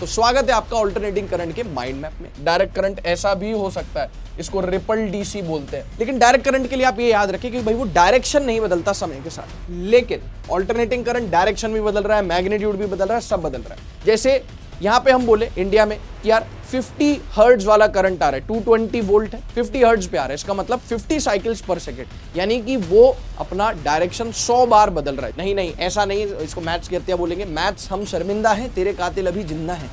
तो स्वागत है आपका अल्टरनेटिंग करंट के माइंड मैप में। डायरेक्ट करंट ऐसा भी हो सकता है, इसको रिपल डीसी बोलते हैं। लेकिन डायरेक्ट करंट के लिए आप ये याद रखें कि भाई वो डायरेक्शन नहीं बदलता समय के साथ, लेकिन अल्टरनेटिंग करंट डायरेक्शन भी बदल रहा है, मैग्नीट्यूड भी बदल रहा है, सब बदल रहा है। जैसे यहां पे हम बोले इंडिया में कि यार 50 हर्ट्ज वाला करंट आ रहा है, 220 वोल्ट है, 50 हर्ट्ज पे आ रहा है, इसका मतलब 50 साइकिल्स पर सेकेंड, यानी कि वो अपना डायरेक्शन 100 बार बदल रहा है। नहीं नहीं, ऐसा नहीं, इसको मैथ्स की हत्या बोलेंगे। मैथ्स हम शर्मिंदा हैं, तेरे कातिल अभी जिंदा हैं।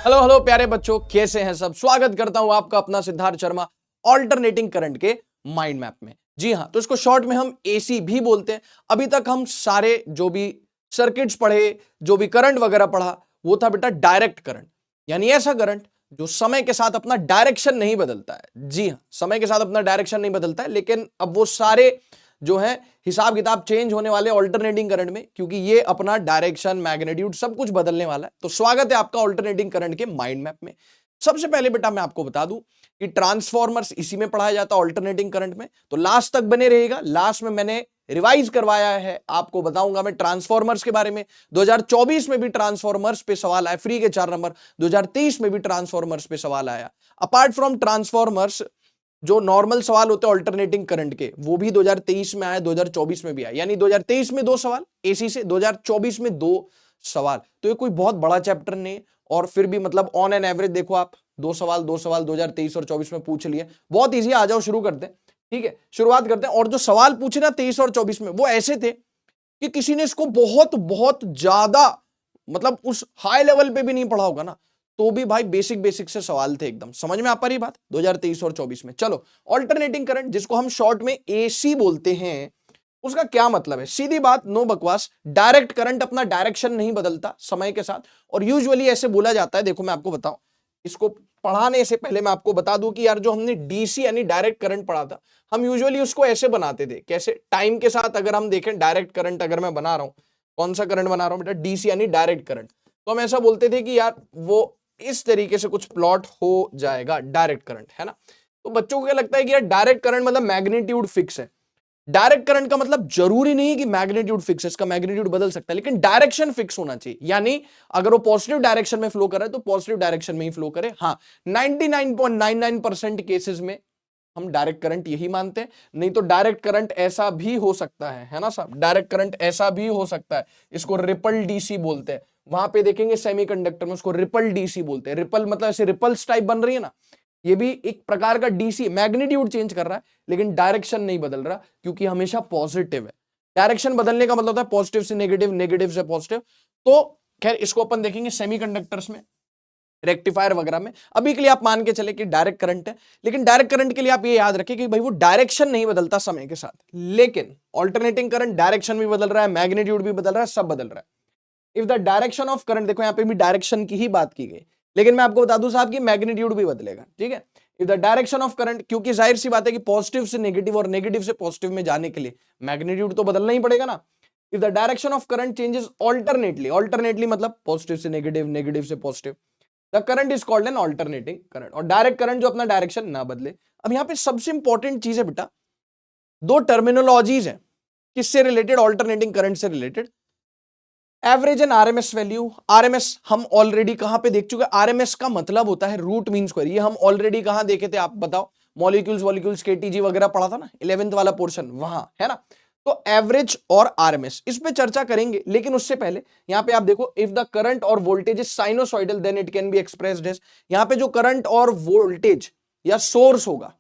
हेलो हेलो प्यारे बच्चों, कैसे हैं सब? स्वागत करता हूं आपका अपना सिद्धार्थ शर्मा अल्टरनेटिंग करंट के माइंड मैप में। जी हां, तो इसको शॉर्ट में हम एसी भी बोलते हैं। अभी तक हम सारे जो भी सर्किट्स पढ़े, जो भी करंट वगैरह पढ़ा, वो था बेटा डायरेक्ट करंट, यानी ऐसा करंट जो समय के साथ अपना डायरेक्शन नहीं बदलता है। जी हां, समय के साथ अपना डायरेक्शन नहीं बदलता है, लेकिन अब वो सारे जो है हिसाब किताब चेंज होने वाले अल्टरनेटिंग करंट में, क्योंकि ये अपना डायरेक्शन, मैग्नीट्यूड सब कुछ बदलने वाला है। तो स्वागत है आपका अल्टरनेटिंग करंट के माइंड मैप में। सबसे पहले बेटा मैं आपको बता दूं कि ट्रांसफॉर्मर्स इसी में पढ़ाया जाता है, अल्टरनेटिंग करंट में। तो लास्ट तक बने रहेगा, लास्ट में मैंने रिवाइज करवाया है, आपको बताऊंगा मैं ट्रांसफॉर्मर्स के बारे में। 2024 में भी ट्रांसफॉर्मर्स पे सवाल आया, फ्री के 4 नंबर। 2023 में भी ट्रांसफॉर्मर्स पे सवाल आया। अपार्ट फ्रॉम ट्रांसफॉर्मर्स, जो नॉर्मल सवाल होते हैं अल्टरनेटिंग करंट के, वो भी 2023 में आया, 2024 में भी आया। यानी 2023 में 2 सवाल एसी से, 2024 में 2 सवाल। तो ये कोई बहुत बड़ा चैप्टर नहीं है, और फिर भी मतलब ऑन एन एवरेज देखो आप 2 सवाल 2023 और 24 में पूछ लिए। बहुत ईजी, आ जाओ शुरू करते हैं। ठीक है, शुरुआत करते हैं। और जो सवाल पूछे ना 23 और 24 में, वो ऐसे थे कि किसी ने इसको बहुत बहुत ज्यादा, मतलब उस हाई लेवल पे भी नहीं पढ़ा होगा ना, तो भी भाई बेसिक बेसिक से सवाल थे एकदम। समझ में आ पा रही बात? 2023 और 24 में। चलो, अल्टरनेटिंग करंट, जिसको हम शॉर्ट में एसी बोलते हैं, उसका क्या मतलब है? सीधी बात, नो बकवास। डायरेक्ट करंट अपना डायरेक्शन नहीं बदलता समय के साथ, और यूजुअली ऐसे बोला जाता है। देखो मैं आपको बताऊं, इसको पढ़ाने से पहले मैं आपको बता दूं कि यार जो हमने डीसी यानी डायरेक्ट करंट पढ़ा था, हम यूजुअली उसको ऐसे बनाते थे। कैसे? टाइम के साथ अगर हम देखें डायरेक्ट करंट, अगर मैं बना रहा हूं, कौन सा करंट बना रहा हूं बेटा? डीसी यानी डायरेक्ट करंट। तो हम ऐसा बोलते थे कि यार वो इस तरीके से कुछ प्लॉट हो जाएगा, डायरेक्ट करंट, है ना? तो बच्चों को क्या लगता है कि यार डायरेक्ट करंट मतलब मैग्नीट्यूड फिक्स है। डायरेक्ट करंट का मतलब जरूरी नहीं कि मैग्नीट्यूड फिक्स है, इसका मैग्नीट्यूड बदल सकता है, लेकिन डायरेक्शन फिक्स होना चाहिए। यानी अगर वो पॉजिटिव डायरेक्शन में फ्लो कर रहा है तो पॉजिटिव डायरेक्शन में ही फ्लो करे। हाँ, 99.99% केसेस में हम डायरेक्ट करंट यही मानते हैं। नहीं तो डायरेक्ट करंट ऐसा भी हो सकता है ना साहब? डायरेक्ट करंट ऐसा भी हो सकता है, इसको रिपल डीसी बोलते हैं। वहां पे देखेंगे सेमीकंडक्टर में उसको रिपल डीसी बोलते हैं। रिपल मतलब ऐसे रिपल्स टाइप बन रही है ना, ये भी एक प्रकार का डीसी, मैग्नीट्यूड चेंज कर रहा है लेकिन डायरेक्शन नहीं बदल रहा, क्योंकि हमेशा पॉजिटिव है। डायरेक्शन बदलने का मतलब होता है पॉजिटिव से नेगेटिव, नेगेटिव से पॉजिटिव। तो खैर इसको अपन देखेंगे सेमीकंडक्टर्स में, रेक्टिफायर वगैरह में। अभी के लिए आप मान के चले कि डायरेक्ट करंट है, लेकिन डायरेक्ट करंट के लिए आप ये याद रखें कि भाई वो डायरेक्शन नहीं बदलता समय के साथ, लेकिन अल्टरनेटिंग करंट डायरेक्शन भी बदल रहा है, मैग्नीट्यूड भी बदल रहा है, सब बदल रहा है। If the direction of current, देखो यहां पे भी डायरेक्शन की ही बात की गई, लेकिन मैं आपको बता दूं साहब कि मैग्नीट्यूड भी बदलेगा। ठीक है, if the direction of current, क्योंकि जाहिर सी बात है कि पॉजिटिव से नेगेटिव और नेगेटिव से पॉजिटिव में जाने के लिए मैग्नीट्यूड तो बदलना ही पड़ेगा ना। If the direction of current changes alternately, alternately मतलब पॉजिटिव से नेगेटिव, नेगेटिव से positive, the current is called an alternating current. और डायरेक्ट करंट जो अपना डायरेक्शन ना बदले। अब यहां पे सबसे इंपॉर्टेंट चीज है बेटा, 2 टर्मिनोलॉजीज है किससे रिलेटेड? ऑल्टरनेटिंग करंट से related. Average and RMS value. RMS हम ऑलरेडी कहां पे देख चुके हैं? आरएमएस का मतलब होता है रूट मीन स्क्वायर। ये हम ऑलरेडी कहां देखे थे आप बताओ? मॉलिक्यूल्स वॉलिक्यूल्स केटीजी वगैरह पढ़ा था ना, 11th वाला पोर्शन, वहां है ना। तो एवरेज और आरएमएस इस पे चर्चा करेंगे, लेकिन उससे पहले यहां पे आप देखो, इफ द करंट और voltage is sinusoidal then it can be expressed as. यहां पे जो करंट और वोल्टेज या सोर्स होगा,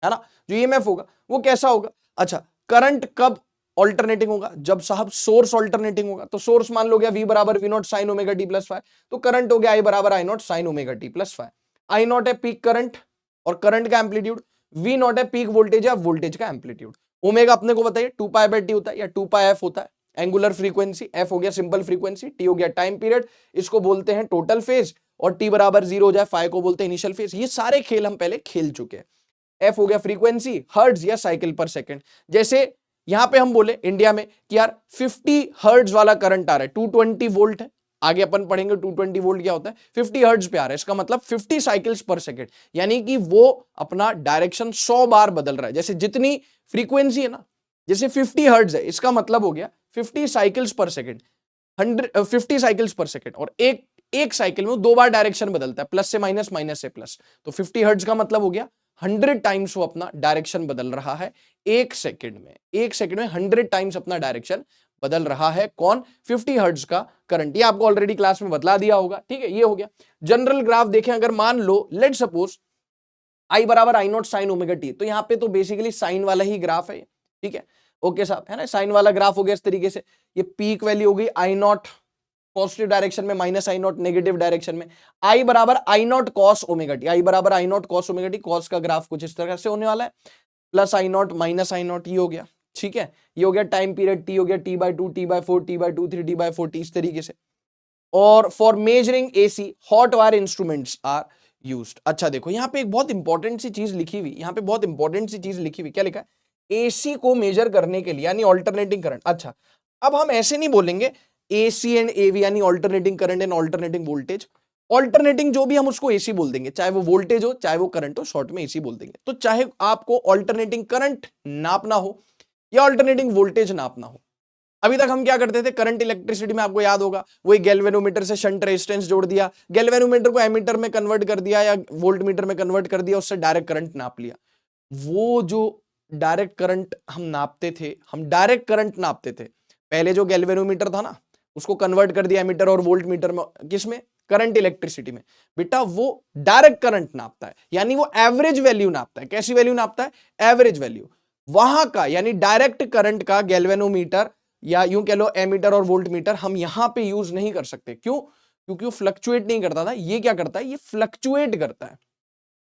है ना, जो ईएमएफ होगा, वो कैसा होगा? अच्छा, करंट कब ऑल्टरनेटिंग होगा? जब साहब सोर्स ऑल्टरनेटिंग होगा। तो सोर्स मान लो गया V बराबर V naught sine omega t plus 5, तो करंट हो गया I बराबर I naught sine omega t plus 5। I naught है पीक करंट और करंट का एम्पलीट्यूड, V नॉट है पीक वोल्टेज या वोल्टेज का एम्पलीट्यूड। ओमेगा अपने को बताइए 2 पाई बाय टी होता है या 2 पाई एफ होता है। एंगुलर फ्रीक्वेंसी, एफ हो गया सिंपल फ्रीक्वेंसी, टी हो गया टाइम पीरियड, इसको बोलते हैं टोटल फेज, और टी बराबर 0 हो जाए 5 को बोलते हैं इनिशियल फेज। ये सारे खेल हम पहले खेल चुके हैं। एफ हो गया फ्रीक्वेंसी, हर्ट्ज या साइकिल पर सेकंड। जैसे यहां पे हम बोले इंडिया में कि यार 50 हर्ट्ज वाला करंट आ रहा है, 220 वोल्ट है। आगे अपन पढ़ेंगे 220 वोल्ट क्या होता है। 50 हर्ट्ज पे आ रहा है, इसका मतलब 50 साइकिल्स पर सेकंड, यानी कि वो अपना डायरेक्शन 100 बार बदल रहा है। जैसे जितनी फ्रीक्वेंसी है ना, जैसे 50 हर्ट्ज है, इसका मतलब हो गया 50 साइकिल्स पर सेकंड, 50 साइकिल्स पर सेकंड। और एक एक साइकिल में वो 2 बार डायरेक्शन बदलता है, प्लस से माइनस, माइनस से प्लस। तो 50 हर्ट्ज का मतलब हो गया 100 टाइम्स वो अपना डायरेक्शन बदल रहा है एक सेकंड में। एक सेकंड में 100 टाइम्स अपना डायरेक्शन बदल रहा है कौन? 50 हर्ट्ज का करंट। ये आपको ऑलरेडी क्लास में बतला दिया होगा, ठीक है। ये हो गया जनरल ग्राफ। देखें अगर मान लो लेट सपोज आई बराबर I not sine omega t, तो यहाँ पे तो बेसिकली साइन वाला ही ग्राफ है, ठीक है। ओके साहब, है ना, साइन वाला ग्राफ हो गया इस तरीके से। ये पीक वैल्यू हो गई आई नॉट पॉजिटिव डायरेक्शन में, minus I naught negative direction में। आई बराबर I naught cos omega T, I बराबर I naught cos omega T, cos का ग्राफ कुछ इस तरह से होने वाला है, plus I naught minus I naught, ये हो गया, ठीक है। ये हो गया टाइम पीरियड टी, हो गया T by 2, T by 4, T by 2, 3 T by 4 T, इस तरीके से। और for measuring AC hot wire instruments are used. अच्छा देखो यहाँ पे एक बहुत इंपॉर्टेंट सी चीज लिखी हुई, यहाँ पे बहुत इंपॉर्टेंट सी चीज लिखी हुई, क्या लिखा है? एसी को मेजर करने के लिए, यानी ऑल्टरनेटिंग करंट। अच्छा, अब हम ऐसे नहीं बोलेंगे एसी एंड एवी, यानी alternating current and alternating voltage. Alternating जो भी हम उसको एसी बोल देंगे, चाहे वो वोल्टेज हो चाहे वो करंट हो, शॉर्ट में एसी बोल देंगे। तो चाहे आपको ऑल्टरनेटिंग करंट नापना हो या ऑल्टरनेटिंग वोल्टेज नापना हो, अभी तक हम क्या करते थे? करंट इलेक्ट्रिसिटी में आपको याद होगा, वही गैल्वेनोमीटर से शंट रेजिस्टेंस जोड़ दिया, गैल्वेनोमीटर को एमीटर में कन्वर्ट कर दिया या वोल्टमीटर में कन्वर्ट कर दिया, उससे डायरेक्ट करंट नाप लिया। वो जो डायरेक्ट करंट हम नापते थे, हम डायरेक्ट करंट नापते थे, पहले जो गैल्वेनोमीटर था ना, उसको कन्वर्ट कर दिया एमीटर और वोल्ट मीटर में, किसमें? करंट इलेक्ट्रिसिटी में। बेटा वो डायरेक्ट करंट नापता है, यानी वो एवरेज वैल्यू नापता है। कैसी वैल्यू नापता है? Average value. वहां का यानी डायरेक्ट करंट का गैल्वेनोमीटर या यूं कह लो एमीटर और वोल्ट मीटर हम यहां पे यूज नहीं कर सकते। क्यों? क्योंकि वो फ्लक्चुएट नहीं करता था। ये क्या करता है? ये फ्लक्चुएट करता है,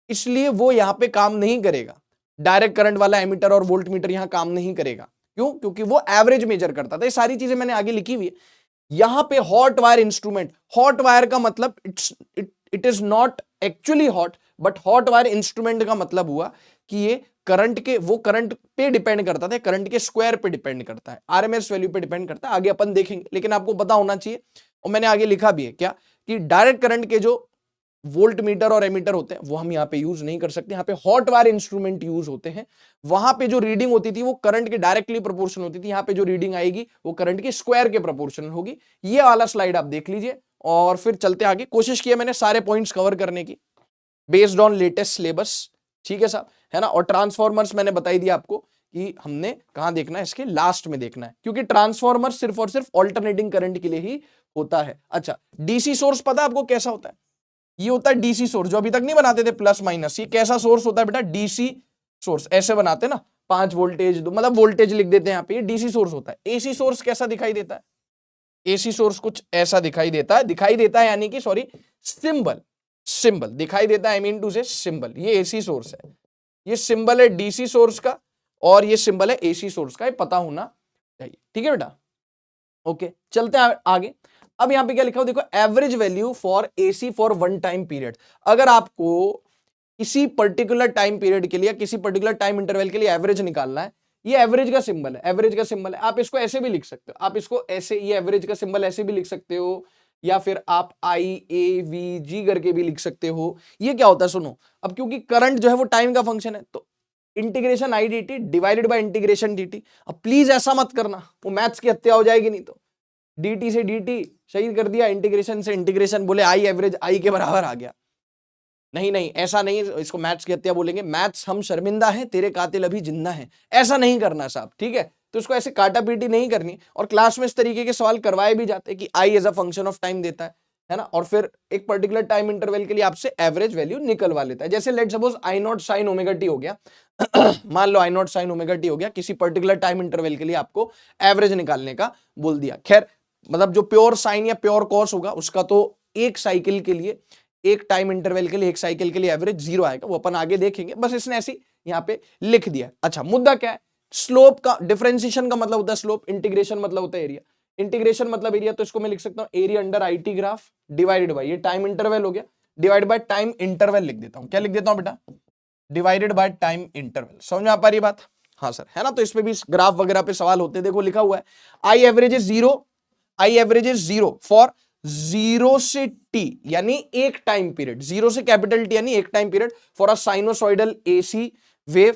इसलिए वो यहां पे काम नहीं करेगा। डायरेक्ट करंट वाला एमीटर और वोल्ट मीटर यहां काम नहीं करेगा। क्यों? क्योंकि वो एवरेज मेजर करता था। ये सारी चीजें मैंने आगे लिखी हुई है। यहां पे हॉट वायर इंस्ट्रूमेंट, हॉट वायर का मतलब it is not actually hot, but hot वायर इंस्ट्रूमेंट का मतलब हुआ कि ये करंट के, वो करंट पे डिपेंड करता था, करंट के स्क्वायर पे डिपेंड करता है, आरएमएस वैल्यू पे डिपेंड करता है। आगे अपन देखेंगे, लेकिन आपको पता होना चाहिए, और मैंने आगे लिखा भी है क्या, कि डायरेक्ट करंट के जो वोल्ट मीटर और एमीटर होते हैं वो हम यहाँ पे यूज नहीं कर सकते। यहाँ पे हॉट वायर इंस्ट्रूमेंट यूज होते हैं। वहां पे जो रीडिंग होती थी वो करंट के डायरेक्टली प्रोपोर्शनल होती थी, यहाँ पे जो रीडिंग आएगी वो करंट के स्क्वायर के प्रोपोर्शनल होगी। ये वाला स्लाइड आप देख लीजिए और फिर चलते आगे। कोशिश की है मैंने सारे पॉइंट्स कवर करने की बेस्ड ऑन लेटेस्ट सिलेबस, ठीक है साहब, है ना। और ट्रांसफॉर्मर्स मैंने बताई दिया आपको कि हमने कहां देखना है, इसके लास्ट में देखना है, क्योंकि ट्रांसफॉर्मर सिर्फ और सिर्फ ऑल्टरनेटिंग करंट के लिए ही होता है। अच्छा, डीसी सोर्स पता है आपको कैसा होता है? ये होता है डीसी सोर्स, जो अभी तक नहीं बनाते थे प्लस माइनस। ये कैसा सोर्स होता है बेटा? DC source. ऐसे बनाते ना, 5 वोल्टेज, मतलब वोल्टेज लिख देते हैं यहाँ पे, ये डीसी सोर्स होता है। एसी सोर्स कैसा दिखाई देता है? एसी सोर्स कुछ ऐसा दिखाई देता है, दिखाई देता है यानी कि सॉरी, सिंबल, सिंबल दिखाई देता है, आई मीन टू से सिंबल। ये एसी सोर्स है, ये सिंबल है डीसी सोर्स का, और ये सिंबल है एसी सोर्स का। ये पता होना चाहिए, ठीक है बेटा। ओके, चलते हैं आगे। अब यहां पे क्या लिखा हो देखो, average value for AC for one time period. अगर आपको किसी पर्टिकुलर टाइम पीरियड के लिए, किसी पर्टिकुलर टाइम इंटरवल के लिए एवरेज निकालना है, ये एवरेज का सिंबल है, एवरेज का सिंबल है। आप इसको ऐसे भी लिख सकते हो, आप इसको ऐसे, ये एवरेज का सिंबल ऐसे भी लिख सकते हो, या फिर आप IAVG करके भी लिख सकते हो। ये क्या होता है सुनो, अब क्योंकि करंट जो है वो टाइम का फंक्शन है, तो integration I D T divided by integration D T. अब प्लीज ऐसा मत करना, वो मैथ्स की हत्या हो जाएगी नहीं तो। dt से dt सही कर दिया, इंटीग्रेशन से इंटीग्रेशन, बोले आई एवरेज आई के बराबर आ गया। नहीं नहीं, ऐसा नहीं, इसको मैथ्स की हत्या बोलेंगे। मैथ्स हम शर्मिंदा हैं, तेरे कातिल अभी जिंदा हैं, ऐसा नहीं करना साहब, ठीक है। तो इसको ऐसे काटा पीटी नहीं करनी। और क्लास में इस तरीके के सवाल करवाए भी जाते हैं कि I as a function of time देता है ना, और फिर एक पर्टिकुलर टाइम इंटरवल के लिए आपसे एवरेज वैल्यू निकलवा लेता है। जैसे let suppose I not sine omega T हो गया मान लो आई नॉट साइन ओमेगा टी हो गया, किसी पर्टिकुलर टाइम इंटरवल के लिए आपको एवरेज निकालने का बोल दिया। खैर, मतलब जो प्योर साइन या प्योर कॉस होगा उसका तो एक साइकिल के लिए, एक टाइम इंटरवल के लिए, एक साइकिल के लिए एवरेज 0 आएगा, वो अपन आगे देखेंगे। बस इसने ऐसी यहाँ पे लिख दिया। अच्छा, मुद्दा क्या है? स्लोप का, डिफरेंशिएशन का मतलब होता है स्लोप, इंटीग्रेशन मतलब होता है एरिया। इंटीग्रेशन मतलब एरिया, तो इसको मैं लिख सकता हूं area under IT graph divided by, ये टाइम इंटरवल हो गया, डिवाइड बाय टाइम इंटरवल लिख देता हूं। क्या लिख देता हूं बेटा? Divided by time interval. समझ में आ पा रही बात? हाँ सर, है ना। तो इसमें भी ग्राफ वगैरह पे सवाल होते हैं। देखो लिखा हुआ है I average is 0, I average is 0 for 0 से t, यानी एक टाइम पीरियड, 0 से कैपिटल T यानी एक time period, for a sinusoidal AC wave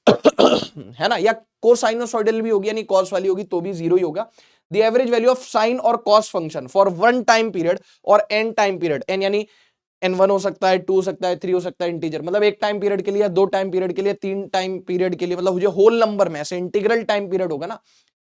है ना, या कोसाइनोसॉइडल भी होगी, यानी कॉस वाली होगी तो भी 0 ही होगा। The average value of sine और cos function for one time period और एन टाइम पीरियड, एन यानी n1 हो सकता है, 2 हो सकता है, 3 हो सकता है, इंटीजर मतलब एक टाइम पीरियड के लिए, दो टाइम पीरियड के लिए, तीन टाइम पीरियड के लिए, मतलब जो होल नंबर में ऐसे इंटीग्रल टाइम पीरियड होगा ना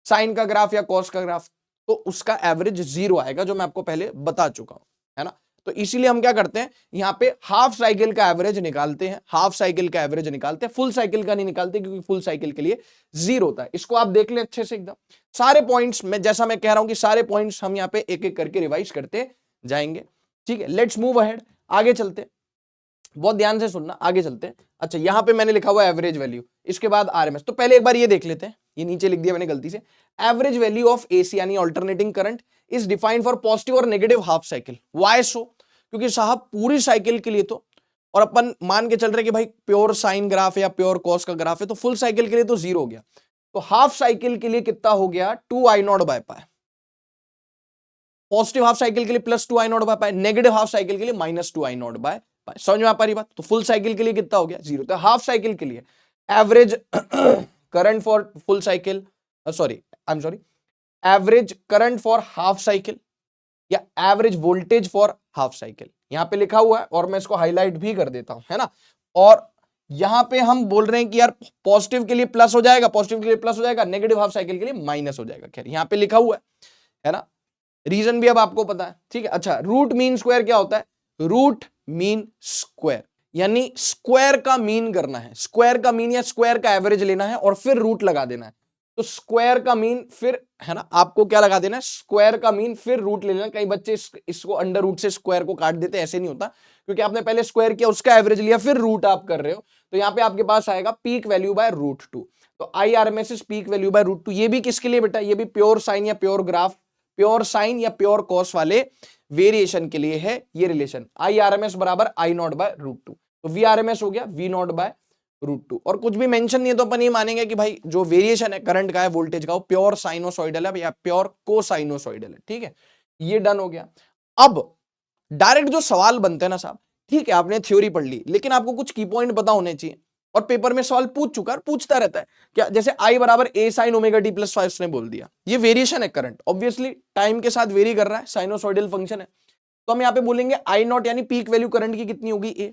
साइन का ग्राफ या कॉस का ग्राफ, तो उसका एवरेज 0 आएगा, जो मैं आपको पहले बता चुका हूं, है ना। तो इसीलिए हम क्या करते हैं, यहाँ पे हाफ साइकिल का एवरेज निकालते हैं, हाफ साइकिल का एवरेज निकालते हैं, फुल साइकिल का नहीं निकालते, क्योंकि फुल साइकिल के लिए 0 होता है। इसको आप देख ले अच्छे से एकदम, सारे पॉइंट्स में, जैसा मैं कह रहा हूं कि सारे पॉइंट्स हम यहाँ पे एक एक करके रिवाइज करते जाएंगे, ठीक है। लेट्स मूव अहेड, आगे चलते, बहुत ध्यान से सुनना, आगे चलते हैं। अच्छा, यहां पे मैंने लिखा हुआ एवरेज वैल्यू, इसके बाद आरएमएस। तो पहले एक बार ये देख लेते हैं, ये नीचे लिख दिया मैंने गलती से। एवरेज वैल्यू ऑफ एसी यानी alternating current is defined for positive और negative half cycle. Why so? क्योंकि साहब पूरी साइकिल के लिए तो, और अपन मान के चल रहे कि भाई प्योर साइन ग्राफ या प्योर कॉस का ग्राफ है, तो फुल साइकिल के लिए तो 0 हो गया, तो हाफ साइकिल के लिए कितना हो गया, 2i0/π। पॉजिटिव हाफ साइकिल के लिए +2i0/π, नेगेटिव हाफ साइकिल के लिए -2i0/π। समझ में आ पा रही बात? तो फुल साइकिल के लिए कितना हो गया, 0। तो हाफ साइकिल के लिए average current for full cycle, average current for half cycle या average voltage for half cycle, यहां पे लिखा हुआ है और मैं इसको हाईलाइट भी कर देता हूं, है ना। और यहां पे हम बोल रहे हैं कि यार पॉजिटिव के लिए प्लस हो जाएगा, पॉजिटिव के लिए प्लस हो जाएगा, नेगेटिव हाफ साइकिल के लिए माइनस हो जाएगा। खैर यहां पे लिखा हुआ है ना, रीजन भी अब आपको पता है, ठीक है। अच्छा, रूट मीन स्क्वायर क्या होता है? रूट मीन स्क्वायर यानी स्क्वायर का मीन करना है, स्क्वायर का मीन या स्क्वायर का एवरेज लेना है और फिर रूट लगा देना है। तो स्क्वायर का मीन फिर, है ना, आपको क्या लगा देना है, स्क्वायर का मीन फिर रूट ले लेना। कई बच्चे इसको अंडर रूट से स्क्वायर को काट देते हैं, ऐसे नहीं होता, क्योंकि आपने पहले स्क्वायर किया, उसका एवरेज लिया, फिर रूट आप कर रहे हो, तो यहां पे आपके पास आएगा पीक वैल्यू बाय √2। तो IRMS is peak value by √2। ये भी किसके लिए बेटा? ये भी प्योर साइन या प्योर ग्राफ, प्योर साइन या प्योर कॉस वाले वेरिएशन के लिए है ये रिलेशन। IRMS बराबर I0/√2। तो VRMS हो गया V0/√2। और कुछ भी मेंशन नहीं है तो अपन ये मानेंगे कि भाई जो वेरिएशन है करंट का है, वोल्टेज का, वो प्योर साइनोसॉइडल है या प्योर कोसाइनोसॉइडल है, ठीक है। ये डन हो गया। अब डायरेक्ट जो सवाल बनते हैं ना साहब, ठीक है आपने थ्योरी पढ़ ली, लेकिन आपको कुछ की पॉइंट पता होने चाहिए, और पेपर में सवाल पूछ चुका है, पूछता रहता है क्या, जैसे I बराबर A sin ω/t+5 उसने बोल दिया, ये वेरिएशन है करंट, ऑब्वियसली टाइम के साथ वेरी कर रहा है, साइनोसॉइडल फंक्शन है। तो हम यहाँ पे बोलेंगे I0 यानी पीक वैल्यू करंट की कितनी होगी, A।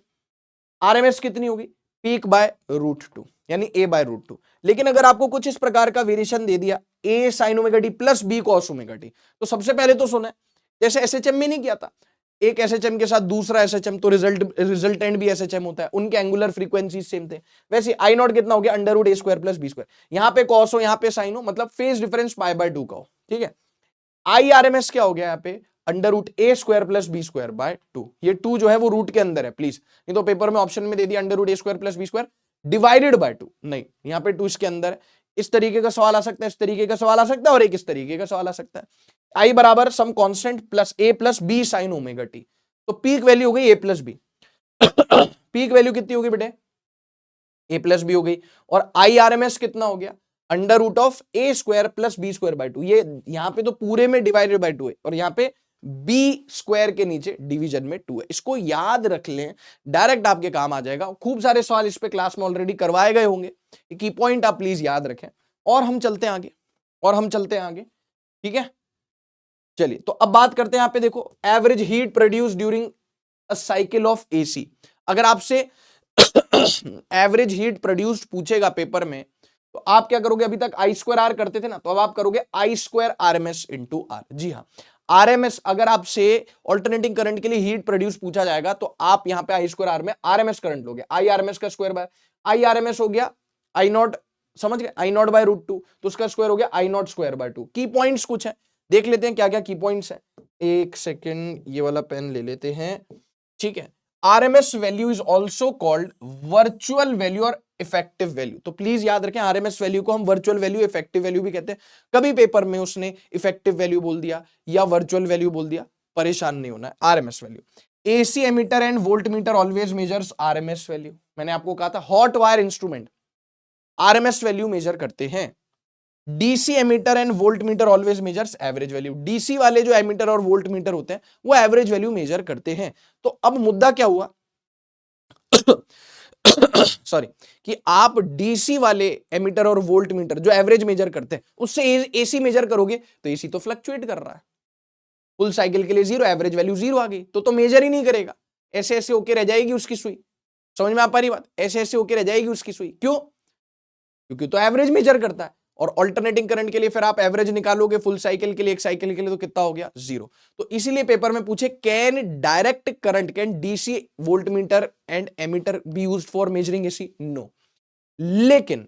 RMS कितनी होगी, पीक बाय √2 यानी A/√2। लेकिन अगर आपको कुछ इस प्रकार का वेरिएशन दे दिया, A sin ω/t + B cos ω/t, तो सबसे पहले तो सुना, जैसे SHM में नहीं किया था, एक SHM के साथ दूसरा SHM, तो रिजल्टेंट भी SHM होता है, उनके एंगुलर फ्रीक्वेंसी सेम थे। वैसे I0 कितना हो गया, √A² + B²। यहाँ पे कॉस हो, यहाँ पे साइन हो, मतलब फेज डिफरेंस π/2 का हो, ठीक है। IRMS क्या हो गया यहाँ पे, √A² + B²/2। ये 2 जो है वो रूट के अंदर है, प्लीज, नहीं तो पेपर में ऑप्शन में दे दिया √A² + B² डिवाइडेड बाय 2, नहीं, यहाँ पे 2 इसके अंदर है। इस तरीके का सवाल आ सकता है, इस तरीके का सवाल आ सकता है, और एक इस तरीके का सवाल आ सकता है। I बराबर some constant plus A + B sin ω/t, तो पीक वैल्यू हो गई A + B। पीक वैल्यू कितनी होगी बेटे, A + B हो गई। और IRMS कितना हो गया, √A² + B²/2। ये यहां पे तो पूरे में डिवाइडेड बाय 2 है, और यहाँ पे B² के नीचे डिवीजन में 2 है। इसको याद रख लें, डायरेक्ट आपके काम आ जाएगा। खूब सारे सवाल इस पे क्लास में ऑलरेडी करवाए गए होंगे, की पॉइंट आप प्लीज याद रखें। और हम चलते हैं आगे, ठीक है। चलिए, तो अब बात करते हैं, यहां पे देखो, average heat produce during a cycle of AC। अगर आपसे एवरेज हीट प्रोड्यूस्ड पूछेगा पेपर में, तो आप क्या करोगे, अभी तक I²R करते थे ना, तो अब आप करोगे I² RMS × R। जी हाँ, RMS, अगर आपसे ऑल्टरनेटिंग करंट के लिए हीट प्रोड्यूस पूछा जाएगा, तो आप यहां पे I²R में RMS करंट लोगे, IRMS का स्क्वायर बाय IRMS हो गया I0, समझ गए, I0/√2, तो उसका स्क्वायर हो गया I0²/2। की पॉइंट्स कुछ है, देख लेते हैं क्या क्या की पॉइंट्स है। एक सेकेंड, ये वाला पेन ले लेते हैं, ठीक है। RMS value is also called virtual value और इफेक्टिव वैल्यू। तो प्लीज याद रखें, RMS वैल्यू को हम वर्चुअल वैल्यू, इफेक्टिव वैल्यू भी कहते हैं। कभी पेपर में उसने इफेक्टिव वैल्यू बोल दिया या वर्चुअल वैल्यू बोल दिया, परेशान नहीं होना है। RMS value, AC ammeter and voltmeter always measures RMS value. मैंने आपको कहा था हॉट वायर इंस्ट्रूमेंट RMS वैल्यू मेजर करते हैं। DC ammeter and voltmeter always measures average value. DC वाले जो एमीटर और वोल्टमीटर होते हैं वो एवरेज वैल्यू मेजर करते हैं। तो अब मुद्दा क्या हुआ सॉरी, कि आप डीसी वाले एमीटर और वोल्ट मीटर जो एवरेज मेजर करते हैं उससे एसी मेजर करोगे तो एसी तो फ्लक्चुएट कर रहा है, फुल साइकिल के लिए जीरो, एवरेज वैल्यू जीरो आ गई तो मेजर ही नहीं करेगा, ऐसे ऐसे होके रह जाएगी उसकी सुई। समझ में आ पा रही बात? ऐसे ऐसे होके रह जाएगी उसकी सुई, क्यों? क्योंकि तो एवरेज मेजर करता है। और ऑल्टरनेटिंग करंट के लिए फिर आप एवरेज निकालोगे फुल साइकिल के लिए, एक साइकिल के लिए, तो कितना हो गया? जीरो। तो इसीलिए पेपर में पूछे can direct current, can DC voltmeter and ammeter be used for measuring AC? No. लेकिन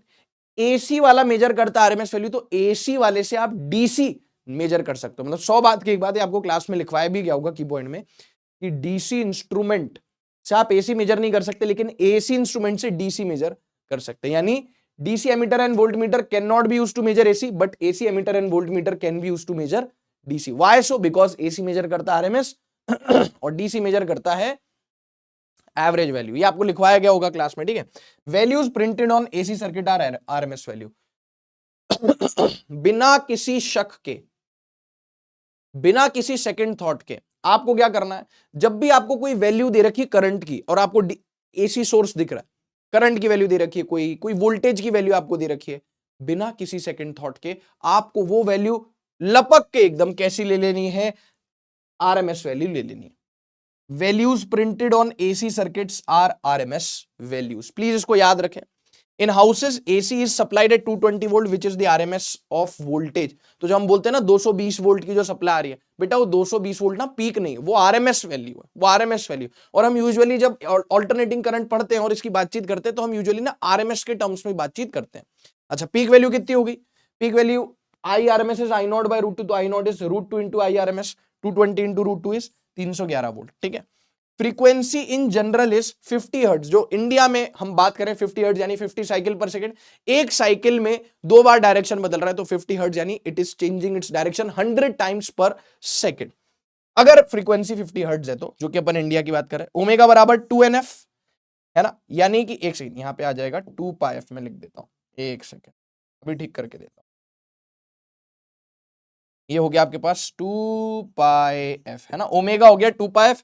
एसी वाला मेजर करता आरएमएस वैल्यू, तो एसी वाले से आप डीसी मेजर कर सकते हो। मतलब 100 बात की एक बात है, आपको क्लास में लिखवाया भी गया होगा की पॉइंट में, कि डीसी इंस्ट्रूमेंट से आप एसी मेजर नहीं कर सकते, लेकिन एसी इंस्ट्रूमेंट से डीसी मेजर कर सकते हैं। यानी DC ammeter and voltmeter can not be used to measure AC, but AC ammeter and voltmeter can be used to measure DC. Why so? Because AC measure करता RMS और DC measure करता है average value. ये आपको लिखवाया गया होगा class में, ठीक है। Values printed on AC circuit are RMS value. बिना किसी शक के, बिना किसी सेकंड थॉट के आपको क्या करना है, जब भी आपको कोई वैल्यू दे रखी करंट की और आपको एसी सोर्स दिख रहा है, करंट की वैल्यू दे रखी है, कोई वोल्टेज की वैल्यू आपको दे रखी है, बिना किसी सेकंड थॉट के आपको वो वैल्यू लपक के एकदम कैसी ले लेनी है? आरएमएस वैल्यू ले लेनी है। Values printed on AC circuits are RMS values. Please इसको याद रखें। In houses AC is supplied at 220 volt which is the RMS of voltage. तो जो हम बोलते हैं ना 220 वोल्ट की जो सप्लाई आ रही है, बेटा वो 220 वोल्ट ना पीक नहीं, वो आरएमएस वैल्यू है, वो आरएमएस वैल्यू। और हम यूजुअली जब ऑल्टरनेटिंग करंट पढ़ते हैं और इसकी बातचीत करते हैं तो हम यूजुअली ना आरएमएस के टर्म्स में बातचीत करते हैं। अच्छा, पीक वैल्यू कितनी होगी? Peak value I RMS is I naught by √2, तो I naught is √2 into I RMS, 220 into √2 is 311 volt, ठीक है। Frequency in general is 50 hertz. जो इंडिया में हम बात करें 50 हर्ट्ज यानी 50 साइकिल पर सेकंड, एक साइकिल में 2 बार डायरेक्शन बदल रहा है, तो 50 हर्ट्ज यानी it is changing its direction 100 times पर सेकंड। अगर फ्रीक्वेंसी 50 हर्ट्ज है तो, जो कि अपन इंडिया की बात करें, ओमेगा बराबर 2NF है ना, यानी कि एक सेकंड यहां पे आ जाएगा 2πf में लिख देता हूं, एक सेकंड अभी ठीक करके देता हूं। ये हो गया आपके पास 2πf है ना, ओमेगा हो गया 2πf,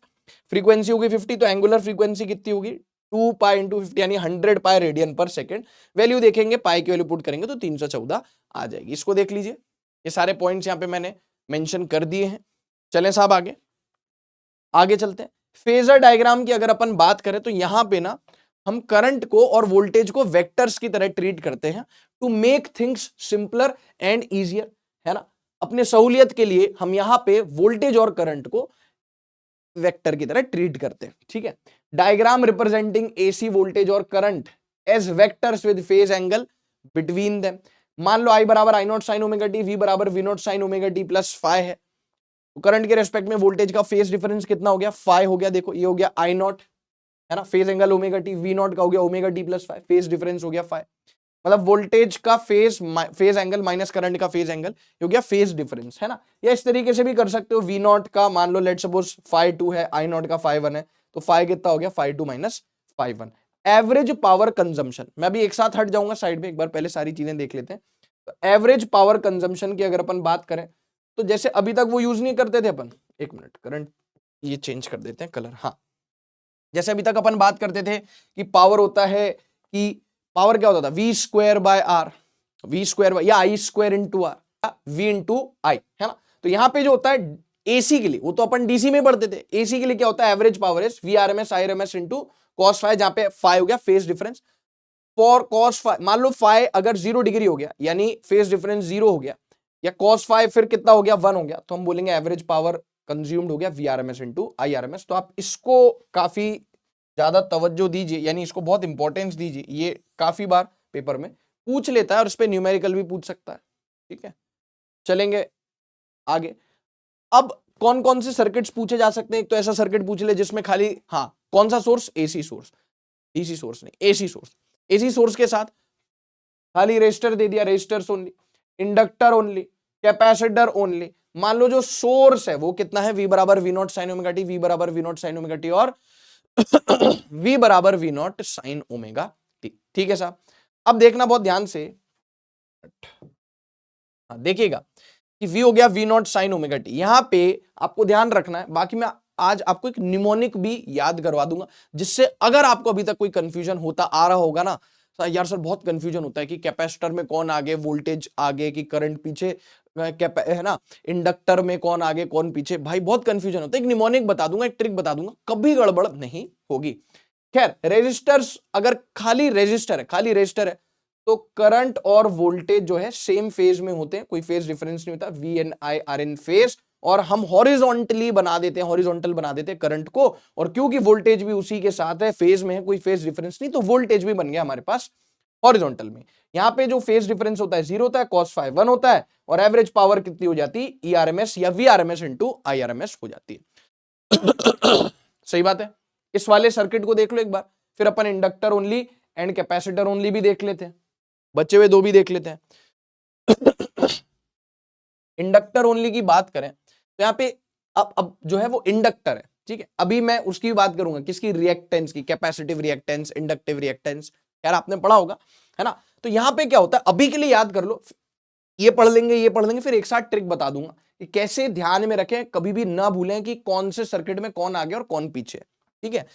फ्रीक्वेंसी होगी 50, तो एंगुलर फ्रीक्वेंसी कितनी होगी? 2π इंटू 50 यानी 100 पाई रेडियन पर सेकंड। वैल्यू देखेंगे, पाई की वैल्यू पुट करेंगे तो 314 आ जाएगी। इसको देख लीजिए, ये सारे पॉइंट्स यहां पे मैंने मेंशन कर दिए हैं। चलें साहब आगे, आगे चलते हैं। फेजर डायग्राम की अगर अपन बात करें तो यहां पे ना हम करंट को और वोल्टेज को वेक्टर्स की तरह ट्रीट करते हैं to make things simpler and easier, है ना। अपने सहूलियत के लिए हम यहां पे वोल्टेज और करंट को वेक्टर की तरह ट्रीट करते हैं, ठीक है। डायग्राम रिप्रेजेंटिंग एसी वोल्टेज और current as vectors with phase angle between them. मान लो I बराबर I naught sine omega t, V बराबर V naught sine omega t plus phi है, तो करंट के रेस्पेक्ट में वोल्टेज का फेज डिफरेंस कितना हो गया? फाई हो गया। देखो ये हो गया I नॉट, है ना, phase angle omega t, V naught का हो गया omega t plus phi, phase difference हो गया फाई। मतलब वोल्टेज का फेज एंगल माइनस करंट का फेज एंगल, हो गया फेज डिफरेंस, है ना। या इस तरीके से भी कर सकते हो, V नॉट का मान लो लेट सपोज फाई 2 है, I नॉट का फाई 1 है, तो फाई कितना हो गया? Phi 2 minus phi 1। Average power consumption, मैं अभी एक साथ हट जाऊंगा साइड में, एक बार पहले सारी चीजें देख लेते हैं। तो एवरेज पावर कंजम्पशन की अगर अपन बात करें तो जैसे अभी तक वो यूज नहीं करते थे अपन, एक मिनट करंट ये चेंज कर देते हैं कलर, हाँ। जैसे अभी तक अपन बात करते थे कि पावर होता है, कि पावर क्या होता था? V square by R, V square या I square into R, V into I, है ना। तो यहां पे जो होता है एसी के लिए, वो तो अपन डीसी में पढ़ते थे, एसी के लिए क्या होता है? Average power is V RMS I RMS into cos phi, जहां पे फाई हो गया phase difference. For cos phi, मान लो फाई अगर 0 डिग्री हो गया यानी फेज डिफरेंस 0 हो गया, या कॉस फाई फिर कितना हो गया? 1 हो गया, तो हम बोलेंगे एवरेज पावर कंज्यूम्ड हो गया V RMS into I RMS। तो आप इसको काफी ज्यादा तवज्जो दीजिए, यानी इसको बहुत इंपॉर्टेंस दीजिए, ये काफी बार पेपर में पूछ लेता है और इस पे न्यूमेरिकल भी पूछ सकता है, ठीक है। चलेंगे आगे। अब कौन कौन से सर्किट्स पूछे जा सकते हैं? एक तो ऐसा सर्किट पूछ ले जिसमें खाली, हाँ, कौन सा source? AC source, DC source नहीं, एसी सोर्स। एसी सोर्स के साथ खाली रेजिस्टर दे दिया, resistors only, inductor only, capacitor only. मान लो जो सोर्स है वो कितना है? V बराबर V naught sine omega t, V बराबर V naught sine omega T और V बराबर V naught sine omega T, ठीक है साहब। अब देखना बहुत ध्यान से, देखिएगा कि V हो गया V naught sine omega T. यहां पे आपको ध्यान रखना है, बाकी मैं आज आपको एक निमोनिक भी याद करवा दूंगा, जिससे अगर आपको अभी तक कोई कंफ्यूजन होता आ रहा होगा ना, यार सर बहुत कंफ्यूजन होता है कि कैपेसिटर में कौन आगे, वोल्टेज आगे कि करंट पीछे, है ना, इंडक्टर में कौन आगे कौन पीछे, भाई बहुत कंफ्यूजन होता है। एक निमोनिक बता दूंगा, एक ट्रिक बता दूंगा, कभी गड़बड़ नहीं होगी। खैर, रेजिस्टर्स, अगर खाली रेजिस्टर है तो करंट और वोल्टेज जो है सेम फेज में होते हैं, कोई फेज डिफरेंस नहीं होता, V and I are in phase, और हम हॉरिजॉन्टली बना देते हैं, हॉरिजॉन्टल बना देते हैं करंट को, और क्योंकि वोल्टेज भी उसी के साथ है, फेज में है, कोई फेज डिफरेंस नहीं, तो वोल्टेज भी बन गया हमारे पास हॉरिजॉन्टल में। यहाँ पे जो फेज डिफरेंस होता है 0 होता है, cos फाई 1 होता है, और एवरेज पावर कितनी हो जाती है, ERMS या VRMS इंटू IRMS हो जाती है। सही बात है। इस वाले सर्किट को देख लो एक बार, फिर अपन inductor only and capacitor only भी देख लेते हैं, बचे हुए दो भी देख लेते हैं। इंडक्टर ओनली की बात करें तो यहाँ पे अब जो है वो इंडक्टर है, ठीक है। अभी मैं उसकी बात करूंगा, किसकी, रिएक्टेंस की, कैपेसिटिव रिएक्टेंस, इंडक्टिव रिएक्टेंस, यार आपने पढ़ा होगा, है ना। तो यहाँ पे क्या होता है, अभी के लिए याद कर लो, ये पढ़ लेंगे, फिर एक साथ ट्रिक बता दूंगा कि कैसे ध्यान में रखें, कभी भी ना भूलें कि कौन से सर्किट में कौन आगे और कौन पीछे, ठीक है।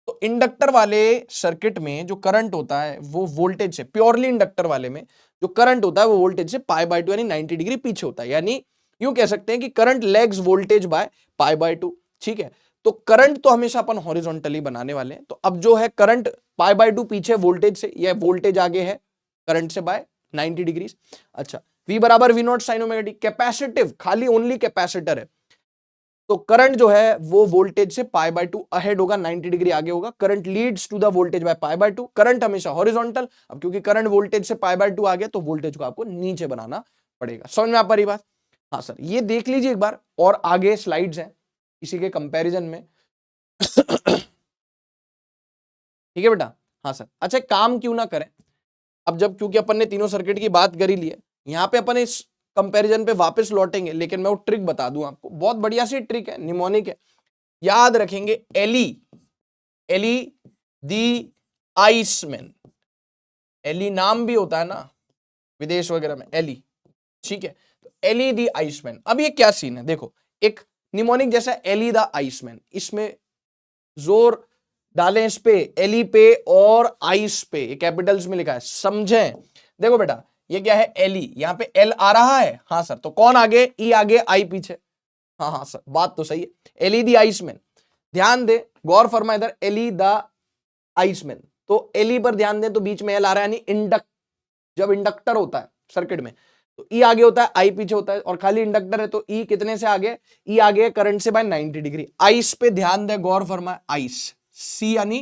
तो इंडक्टर वाले सर्किट में जो करंट होता है वो वोल्टेज से, प्योरली इंडक्टर वाले में जो करंट होता है वो वोल्टेज से π/2 यानी 90 डिग्री पीछे होता है, यानी यूं कह सकते हैं कि करंट लैग्स वोल्टेज बाय π/2, ठीक है। तो करंट तो हमेशा अपन हॉरिजॉन्टली बनाने वाले हैं, तो अब जो है करंट π/2 पीछे वोल्टेज से, या वोल्टेज आगे है करंट से बाय 90 डिग्री। अच्छा, V बराबर V naught sine omega T. Capacitive, खाली ओनली कैपेसिटर है, तो करंट जो है वो वोल्टेज से π/2 अहेड होगा, 90 डिग्री आगे होगा। Current leads to the voltage by π/2, current हमेशा हॉरिजॉन्टल। अब क्योंकि करंट वोल्टेज से π/2 आ गया तो वोल्टेज को आपको नीचे बनाना पड़ेगा। समझ में आ पा रही बात? हाँ सर, ये देख लीजिए एक बार, और आगे स्लाइड्स हैं इसी के कंपैरिजन में। ठीक है बेटा? हाँ सर। अच्छा, काम क्यों ना करें, अब जब क्योंकि अपन ने तीनों सर्किट की बात कर ही ली है, यहां पे अपन इस कंपैरिजन पे वापस लौटेंगे, लेकिन मैं वो ट्रिक बता दूं आपको, बहुत बढ़िया सी ट्रिक है, निमोनिक है, याद रखेंगे। एली दी आइसमैन, एली नाम भी होता है ना विदेश वगैरह में, एली, ठीक है। तो एली दी आइसमैन, अब ये क्या सीन है, देखो, एक निमोनिक जैसा एली द आइसमैन, इसमें जोर डालें इस पे, एली पे और आइस पे, ये कैपिटल्स में लिखा है, समझें। देखो बेटा, ये क्या है, एली, यहां पे एल आ रहा है, हाँ सर, तो कौन आगे, ई आगे, आई पीछे, हाँ हाँ सर, बात तो सही है। एली दी आइसमैन, ध्यान दे, गौर फरमा इधर, एली द आइसमैन, तो एली पर ध्यान दे, तो बीच में एल आ रहा है, यानी जब इंडक्टर होता है सर्किट में तो ई आगे होता है, आई पीछे होता है, और खाली इंडक्टर है तो ई कितने से आगे, ई आगे करंट से बाय 90 डिग्री। आइस पे ध्यान दे, गौर फरमा, आइस, सी यानी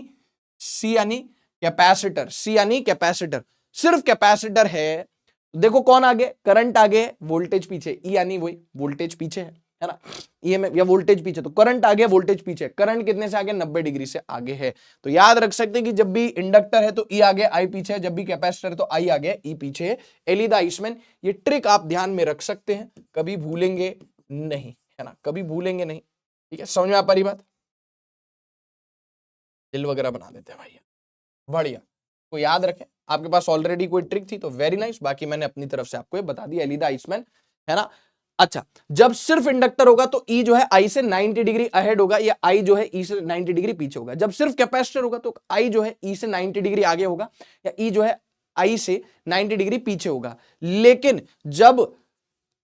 कैपेसिटर, सी यानी कैपेसिटर, सिर्फ कैपेसिटर है, देखो कौन आगे, करंट आगे, वोल्टेज पीछे, ई यानी वही वोल्टेज पीछे है ना, ईएमएफ या वोल्टेज पीछे, तो करंट आगे, वोल्टेज पीछे, करंट कितने से आगे, 90 डिग्री से आगे है। तो याद रख सकते हैं कि जब भी इंडक्टर है तो ई आगे, आई पीछे है, जब भी कैपेसिटर है तो आई आगे, ई पीछे है। एली द आइसमैन, ये ट्रिक आप ध्यान में रख सकते हैं, कभी भूलेंगे नहीं, है ना, कभी भूलेंगे नहीं, ठीक है। समझ में आ पा रही बात? दिल वगैरह बना देते हैं भाई, बढ़िया, को याद रखें, आपके पास ऑलरेडी कोई ट्रिक थी तो वेरी नाइस, बाकी मैंने अपनी तरफ से आपको ये बता दी, एली द आइसमैन, है ना। अच्छा, जब सिर्फ इंडक्टर होगा तो ई जो है आई से 90 डिग्री अहेड होगा, या आई जो है ई से 90 डिग्री पीछे होगा। जब सिर्फ कैपेसिटर होगा तो आई जो है ई से 90 डिग्री आगे होगा, या ई जो है आई से 90 डिग्री पीछे होगा। लेकिन जब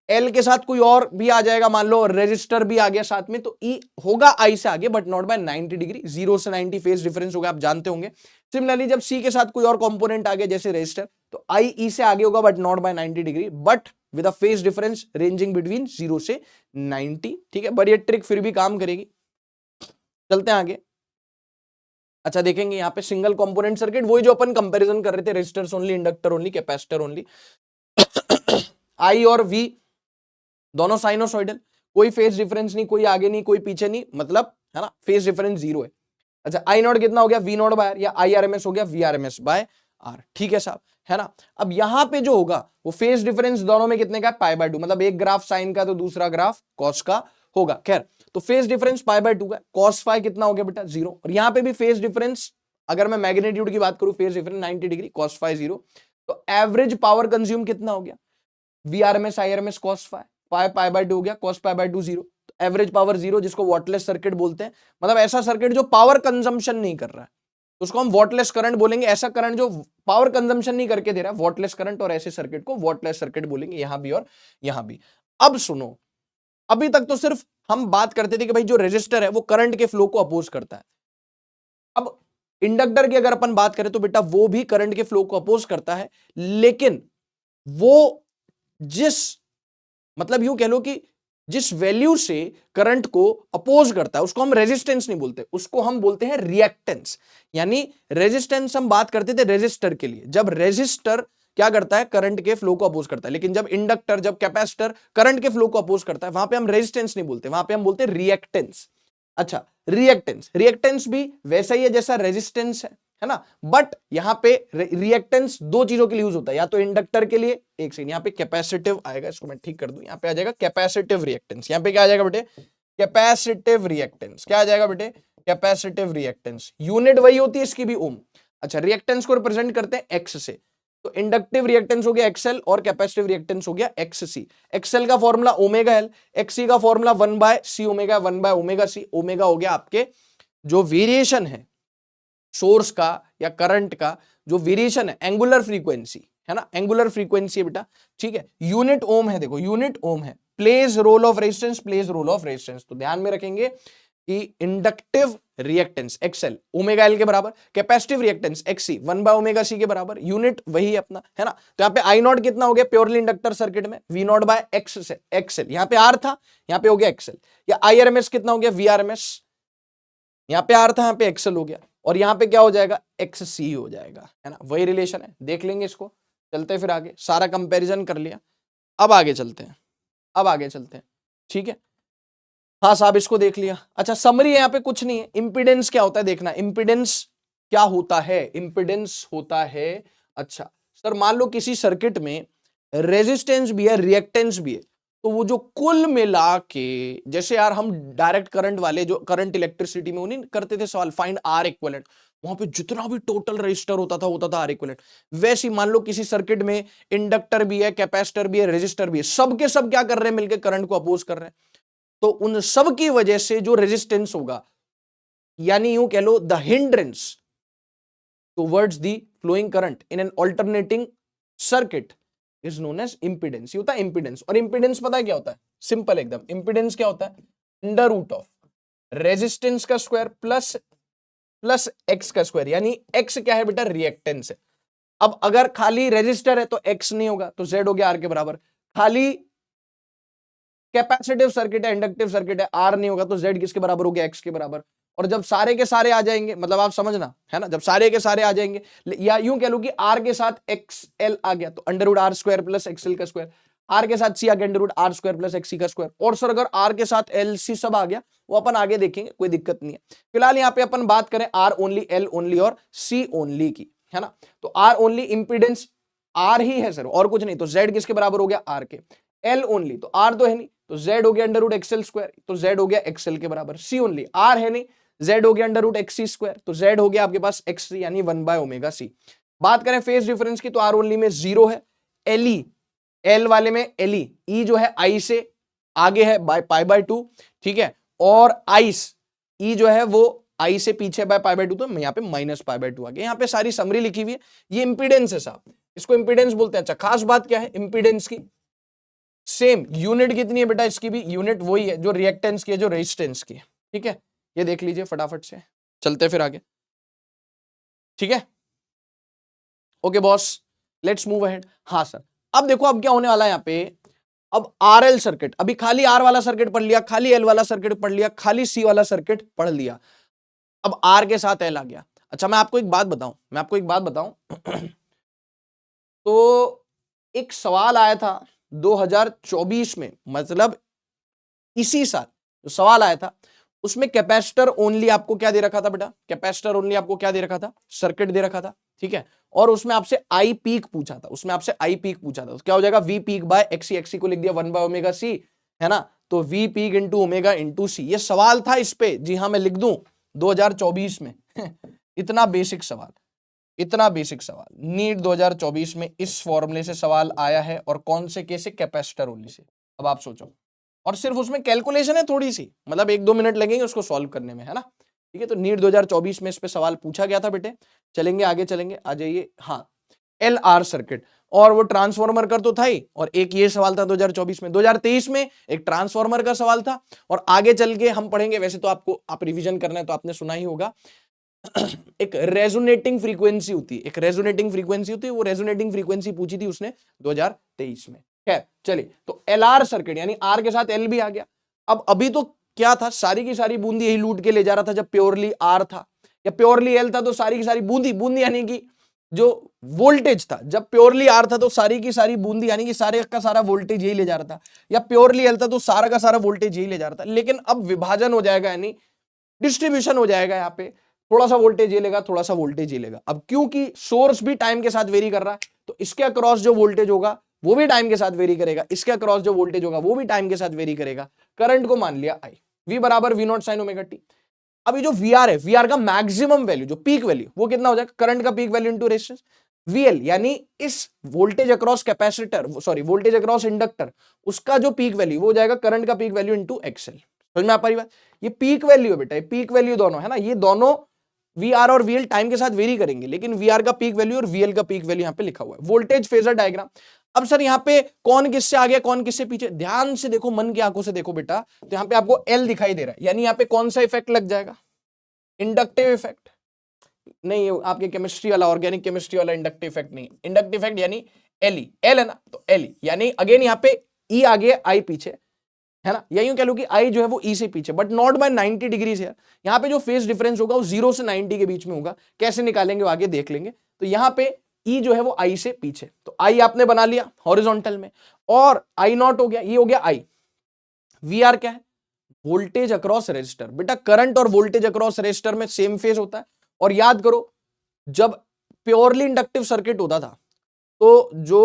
एल के साथ कोई और भी आ जाएगा, मान लो रेजिस्टर भी आ गया साथ में, तो ई होगा आई से आगे बट नॉट बाय 90 डिग्री, 0 से 90 फेज डिफरेंस होगा, आप जानते होंगे। सिमिलरली जब सी के साथ कोई और कंपोनेंट आ गया जैसे रेजिस्टर, तो आई ई से आगे होगा but not by 90 degree, but with a phase difference ranging between 0 से 90, ठीक है। बट ये ट्रिक फिर भी काम करेगी। चलते हैं आगे। अच्छा, देखेंगे यहाँ पे सिंगल कंपोनेंट सर्किट, वही जो अपन कंपैरिजन कर रहे थे, resistors only, inductor only, capacitor only. I और वी दोनों साइनोसॉइडल, कोई फेज डिफरेंस नहीं, कोई आगे नहीं, कोई पीछे नहीं, मतलब है ना, फेज डिफरेंस 0 है। अच्छा, आई नॉट कितना हो गया, वी नॉट बाय आर, या आई आर एम एस हो गया V R M S by R, ठीक है साहब, है ना। अब यहां पे जो होगा वो फेज डिफरेंस दोनों में कितने का है, π/2, मतलब एक ग्राफ साइन का तो दूसरा ग्राफ कॉस का होगा। खैर, तो फेज डिफरेंस π/2 का, कॉस फाई कितना हो गया बेटा, 0, और यहां पे भी फेज डिफरेंस, अगर मैं मैग्नीट्यूड की बात करूं, phase difference 90 degree, cos phi 0, तो एवरेज पावर कंज्यूम कितना हो गया, V R M S I R M S cos phi, pi π/2 हो गया, कॉस π/2 0, तो एवरेज पावर जीरो, जिसको वॉटलेस सर्किट बोलते हैं, मतलब ऐसा सर्किट जो पावर कंजम्पशन नहीं कर रहा है, तो उसको हम वॉटलेस करंट बोलेंगे। ऐसा करंट जो पावर कंजम्पशन नहीं करके दे रहा है, वॉटलेस करंट, और ऐसे सर्किट को वॉटलेस सर्किट बोलेंगे, यहां भी और यहां भी। अब सुनो, अभी तक तो सिर्फ हम बात करते थे कि भाई जो रेजिस्टर है वो करंट के फ्लो को अपोज करता है। अब इंडक्टर की अगर अपन बात करें तो बेटा वो भी करंट के फ्लो को अपोज करता है, लेकिन वो जिस, मतलब यूं कह लो कि जिस वैल्यू से करंट को अपोज करता है उसको हम रेजिस्टेंस नहीं बोलते, उसको हम बोलते हैं रिएक्टेंस। यानी रेजिस्टेंस हम बात करते थे रेजिस्टर के लिए, जब रेजिस्टर क्या करता है, करंट के फ्लो को अपोज करता है, लेकिन जब इंडक्टर, जब कैपेसिटर करंट के फ्लो को अपोज करता है, वहां पे हम रेजिस्टेंस नहीं बोलते, वहां पे हम बोलते हैं रिएक्टेंस। अच्छा, रिएक्टेंस, रिएक्टेंस भी वैसा ही है जैसा रेजिस्टेंस है ना, बट यहां पे रिएक्टेंस दो चीजों के लिए यूज होता है, या तो इंडक्टर के लिए, एक सेकंड, यहां पे कैपेसिटिव आएगा, इसको मैं ठीक कर दूं, यहां पे आ जाएगा कैपेसिटिव रिएक्टेंस, यहां पे क्या आ जाएगा बेटे, कैपेसिटिव रिएक्टेंस, क्या आ जाएगा बेटे, कैपेसिटिव रिएक्टेंस, यूनिट वही होती है इसकी भी, ओम। अच्छा, रिएक्टेंस को रिप्रेजेंट करते हैं एक्स से, तो इंडक्टिव रिएक्टेंस हो गया एक्सएल और कैपेसिटिव रिएक्टेंस हो गया एक्ससी। एक्सएल का फॉर्मूला ओमेगा एल, एक्ससी का फॉर्मूला 1/c ओमेगा, 1/ओमेगा सी। ओमेगा हो गया आपके जो वेरिएशन है सोर्स का या करंट का, जो वेरिएशन है, एंगुलर फ्रीक्वेंसी है ना, एंगुलर फ्रीक्वेंसी है बेटा, ठीक है। यूनिट ओम है, देखो यूनिट ओम है। Plays role of resistance, plays role of resistance, तो ध्यान में रखेंगे कि inductive reactance XL omega L के बराबर, कैपेसिटिव रिएक्टेंस एक्ससी 1/ओमेगा सी के बराबर, यूनिट वही है अपना, है ना। तो यहाँ पे आई नॉट कितना हो गया प्योरली इंडक्टर सर्किट में, वी नॉट बाय एक्स से एक्सएल, यहाँ पे आर था, यहाँ पे हो गया एक्सएल। या आई आर एम एस कितना हो गया, वी आर एम एस, यहाँ पे आर था, यहाँ पे एक्सएल हो गया, और यहाँ पे क्या हो जाएगा, एक्स सी हो जाएगा, है ना, वही रिलेशन है, देख लेंगे इसको। चलते हैं फिर आगे, सारा कंपैरिजन कर लिया, अब आगे चलते हैं, अब आगे चलते हैं, ठीक है। हाँ साहब, इसको देख लिया। अच्छा, समरी है, यहाँ पे कुछ नहीं है। इंपिडेंस क्या होता है देखना, इंपिडेंस क्या होता है, इंपिडेंस होता है, अच्छा सर मान लो किसी सर्किट में रेजिस्टेंस भी है, रिएक्टेंस भी है, तो वो जो कुल मिला के, जैसे यार हम डायरेक्ट करंट वाले जो करंट इलेक्ट्रिसिटी में उन्हीं करते थे सवाल, फाइंड आर इक्विवेलेंट, वहां पे जितना भी टोटल रजिस्टर होता था आर इक्विवेलेंट। वैसे मान लो किसी सर्किट में इंडक्टर भी है, कैपेसिटर भी है, रेजिस्टर भी है, सब के सब क्या कर रहे हैं, मिलकर करंट को अपोज कर रहे हैं, तो उन सब की वजह से जो रेजिस्टेंस होगा, यानी यूं कह लो the hindrance towards the flowing current in an alternating circuit is known as impedance. ये होता है इंपीडेंस। और इंपीडेंस पता है क्या होता है, सिंपल एकदम, इंपीडेंस क्या होता है, अंडर रूट ऑफ रेजिस्टेंस का स्क्वायर प्लस प्लस एक्स का स्क्वायर, यानी एक्स क्या है बेटा, रिएक्टेंस है। अब अगर खाली रेजिस्टर है तो एक्स नहीं होगा, तो जेड हो गया आर के बराबर। खाली कैपेसिटिव सर्किट है, इंडक्टिव सर्किट है, आर नहीं होगा, तो जेड किसके बराबर हो गया, एक्स के बराबर। और जब सारे के सारे आ जाएंगे, मतलब आप समझना है ना, जब सारे के सारे आ जाएंगे, या यूं कह लो कि आर के साथ एक्स एल आ गया, तो under root R square plus XL का स्क्वायर, आर के साथ सी आ गया under root R square plus XC का स्क्वायर। और सर अगर आर के साथ एल सी सब आ गया, वो अपन आगे देखेंगे, कोई दिक्कत नहीं है। फिलहाल यहाँ पे अपन बात करें आर ओनली, एल ओनली और सी ओनली की, है ना। तो आर ओनली इंपीडेंस आर ही है सर, और कुछ नहीं, तो जेड किसके बराबर हो गया, आर के। एल ओनली, तो आर तो है नहीं, तो जेड हो गया अंडर रूट एक्सएल स्क्वायर, तो जेड हो गया एक्सएल के बराबर। सी ओनली, आर है नहीं, जेड हो गया अंडर रूट एक्सी स्क्वायर, तो जेड हो गया आपके पास एक्स यानी 1/ओमेगा सी। बात करें फेज डिफरेंस की, तो आर ओनली में 0 है, एलई एल वाले में एलई, ई जो है आई से आगे है बाय पाई/2, ठीक है, और आइस ई जो है वो आई से पीछे बाय पाई/2, तो यहाँ पे माइनस पाई/2 आ गया। यहाँ पे सारी समरी लिखी हुई है, ये इंपीडेंस है साहब, इसको इंपीडेंस बोलते हैं। अच्छा, खास बात क्या है इंपीडेंस की, सेम यूनिट कितनी है बेटा, इसकी भी यूनिट वही है जो रिएक्टेंस की है, जो रेजिस्टेंस की है, ठीक है। ये देख लीजिए फटाफट से, चलते फिर आगे, ठीक है। Okay boss, let's move ahead. हाँ सर, अब देखो अब क्या होने वाला है यहाँ पे, अब आरएल सर्किट, अभी खाली आर वाला सर्किट पढ़ लिया, खाली एल वाला सर्किट पढ़ लिया, खाली सी वाला सर्किट पढ़ लिया, अब आर के साथ एल आ गया। अच्छा, मैं आपको एक बात बताऊं तो एक सवाल आया था 2024 में, मतलब इसी साल जो सवाल आया था, उसमें कैपेसिटर ओनली आपको क्या दे रखा था बेटा, कैपेसिटर ओनली आपको क्या दे रखा था, सर्किट दे रखा था, ठीक है। और उसमें आपसे आई पीक पूछा था, तो क्या हो जाएगा, V peak by XC, XC को लिख दिया 1/ओमेगा सी, है ना, तो V peak into omega into C. ये सवाल था इस पे, जी हाँ मैं लिख दूं 2024 में इतना बेसिक सवाल, नीट 2024 में इस फॉर्मूले से सवाल आया है, और कौन से केस से, कैपेसिटर ओनली से। अब आप सोचो, और सिर्फ उसमें कैलकुलेशन है थोड़ी सी, मतलब 1-2 मिनट लगेंगे उसको सॉल्व करने में, है ना। ठीक है, तो नीट 2024 में इस पे सवाल पूछा गया था बेटे। चलेंगे आगे, चलेंगे, आ जाइए। हाँ, LR सर्किट, और वो ट्रांसफार्मर का तो था ही, और एक ये सवाल था 2024 में। 2023 में एक ट्रांसफार्मर का सवाल था, और आगे चल के हम पढ़ेंगे, वैसे तो आपको आप रिवीजन करना है तो आपने सुना ही होगा, एक रेजोनेटिंग फ्रीक्वेंसी होती है, एक रेजोनेटिंग फ्रीक्वेंसी होती है, वो रेजोनेटिंग फ्रीक्वेंसी पूछी थी उसने 2023 में। खैर चलिए, तो LR सर्किट यानी R के साथ L भी आ गया। अब अभी तो क्या था, सारी की सारी बूंदी यही लूट के ले जा रहा था जब प्योरली R था, या प्योरली L था तो सारी की सारी बूंदी बूंदी यानी कि जो वोल्टेज था, जब प्योरली R था तो सारी की सारी बूंदी यानी कि सारे का सारा वोल्टेज यही ले जा रहा था, या प्योरली L था तो सारा का सारा वोल्टेज यही ले जा रहा था। लेकिन अब विभाजन हो जाएगा, यानी डिस्ट्रीब्यूशन हो जाएगा, यहाँ पे थोड़ा सा वोल्टेज ये लेगा, थोड़ा सा वोल्टेज ये लेगा। अब क्योंकि सोर्स भी टाइम के साथ वेरी कर रहा है, तो इसके अक्रॉस जो वोल्टेज होगा वो भी टाइम के साथ वेरी करेगा, इसके अक्रॉस जो वोल्टेज होगा वो भी टाइम के साथ वेरी करेगा। करंट को मान लिया आई, V बराबर V naught sine omega T. अभी जो VR है, VR का मैक्सिमम वैल्यू, जो पीक वैल्यू, वो कितना हो जाएगा, करंट का peak value into resistance. VL यानी इस voltage across capacitor, sorry voltage across inductor, उसका जो पीक वैल्यू वो हो जाएगा करंट का पीक वैल्यू इंटू XL। समझ में आ पा रही बात। ये पीक वैल्यू है बेटा, ये पीक वैल्यू दोनों है ना, ये दोनों VR और VL टाइम के साथ वेरी करेंगे, लेकिन VR का पीक वैल्यू और VL का पीक वैल्यू यहाँ पे लिखा हुआ है। Voltage phasor diagram. अब सर यहाँ पे कौन किससे आगे कौन किससे पीछे, ध्यान से देखो, मन की आंखों से देखो बेटा, तो यहाँ पे आपको L दिखाई दे रहा है, यानी यहाँ पे कौन सा इफेक्ट लग जाएगा, इंडक्टिव इफेक्ट नहीं, आपके केमिस्ट्री वाला, ऑर्गेनिक केमिस्ट्री वाला इंडक्टिव इफेक्ट नहीं, इंडक्टिव इफेक्ट यानी L है ना, तो L यानी अगेन यहाँ पे E आगे I पीछे, है ना, या यूं कह लो कि I जो है वो E से पीछे, बट नॉट बाय 90 डिग्री से। यहाँ पे जो फेज डिफरेंस होगा वो 0 से 90 के बीच में होगा। कैसे निकालेंगे वो आगे देख लेंगे। तो यहाँ पे E जो है वो I से पीछे, तो I आपने बना लिया हॉरिजॉन्टल में, और I नॉट हो गया, ये हो गया I। VR क्या है, वोल्टेज अक्रॉस रेजिस्टर। बेटा करंट और वोल्टेज अक्रॉस रेजिस्टर में सेम फेज होता है, और याद करो जब प्योरली इंडक्टिव सर्किट होता था तो जो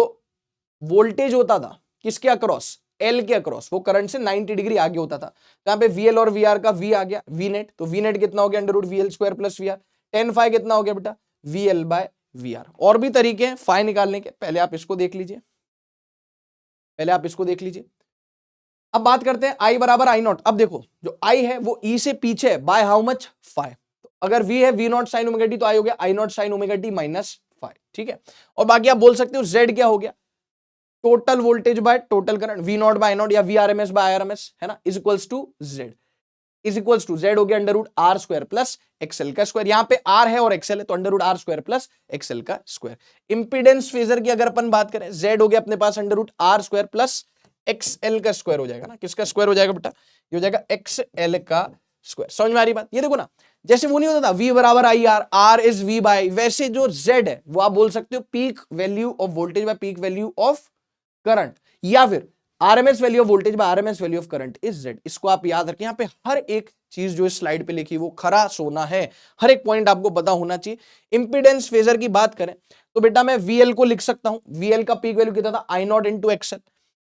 वोल्टेज होता था किसके अक्रॉस, L के अक्रॉस, वो करंट से 90 डिग्री आगे होता था। यहाँ पे VL और VR का V आ गया, V नेट, तो V नेट कितना हो गया under root VL square plus VR। tan phi कितना हो गया बेटा, VL बाय VR। और भी तरीके हैं फाई निकालने के, पहले आप इसको देख लीजिए, पहले आप इसको देख लीजिए। अब बात करते हैं I बराबर I नॉट। अब देखो जो I है वो E से पीछे है बाय हाउ मच, फाई। तो अगर V है V naught sine omega t, तो I हो गया I naught sine omega t minus phi. ठीक है, और बाकी आप बोल सकते हो Z क्या हो गया, total voltage by total current, V naught by naught या VRMS बाय IRMS, है ना, is equals to Z, is equals to Z हो गया under root R square plus XL का स्क्वायर। यहाँ पे R है और XL है, तो under root R square plus XL का स्क्वायर। इंपीडेंस फेजर की अगर अपन बात करें, Z हो गया अपने पास under root R square plus XL का स्क्वायर हो जाएगा ना, किसका स्क्वायर हो जाएगा बेटा, ये हो जाएगा XL का स्क्वायर। समझ में आ रही बात। ये देखो ना, जैसे वो नहीं होता था V बराबर IR, R is V by, वैसे जो Z है वो आप बोल सकते हो peak value of voltage by peak value of current, या फिर RMS value of voltage by RMS value of current is Z। इसको आप याद रखें, यहाँ पे हर एक चीज जो इस स्लाइड पे लिखी वो खरा सोना है, हर एक पॉइंट आपको पता होना चाहिए। इंपीडेंस फेजर की बात करें तो बेटा मैं VL को लिख सकता हूं, VL का पीक वैल्यू कितना था I नॉट इंटू XL,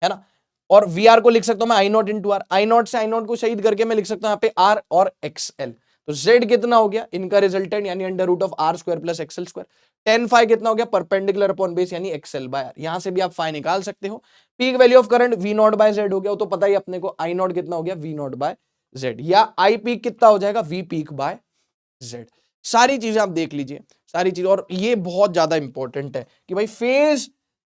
है ना, और VR को लिख सकता हूं मैं I naught into R, I naught से I नॉट को शहीद करके मैं लिख सकता हूं यहाँ पे R और XL। तो Z कितना हो गया, इनका रिजल्टेंट यानी under root of R square plus XL square. tan phi कितना हो गया, परपेंडिकुलर अपॉन बेस यानी XL बाय R। यहां से भी आप फाई निकाल सकते हो। Peak value of current V naught by Z हो गया, वो तो पता ही अपने को, I नॉट कितना हो गया V नॉट बाय Z, या I पीक कितना हो जाएगा V पीक बाय Z। सारी चीजें आप देख लीजिए, सारी चीजें। और ये बहुत ज्यादा इंपॉर्टेंट है कि भाई फेज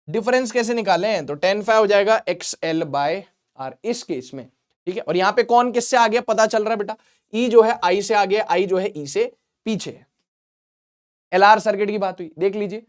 डिफरेंस कैसे निकाले हैं, तो tan फाई हो जाएगा XL बाय R इस केस में। ठीक है, और यहाँ पे कौन किससे आ गया पता चल रहा है बेटा, E जो है I से आ गया, I जो है E से पीछे है। LR सर्किट की बात हुई, देख लीजिए।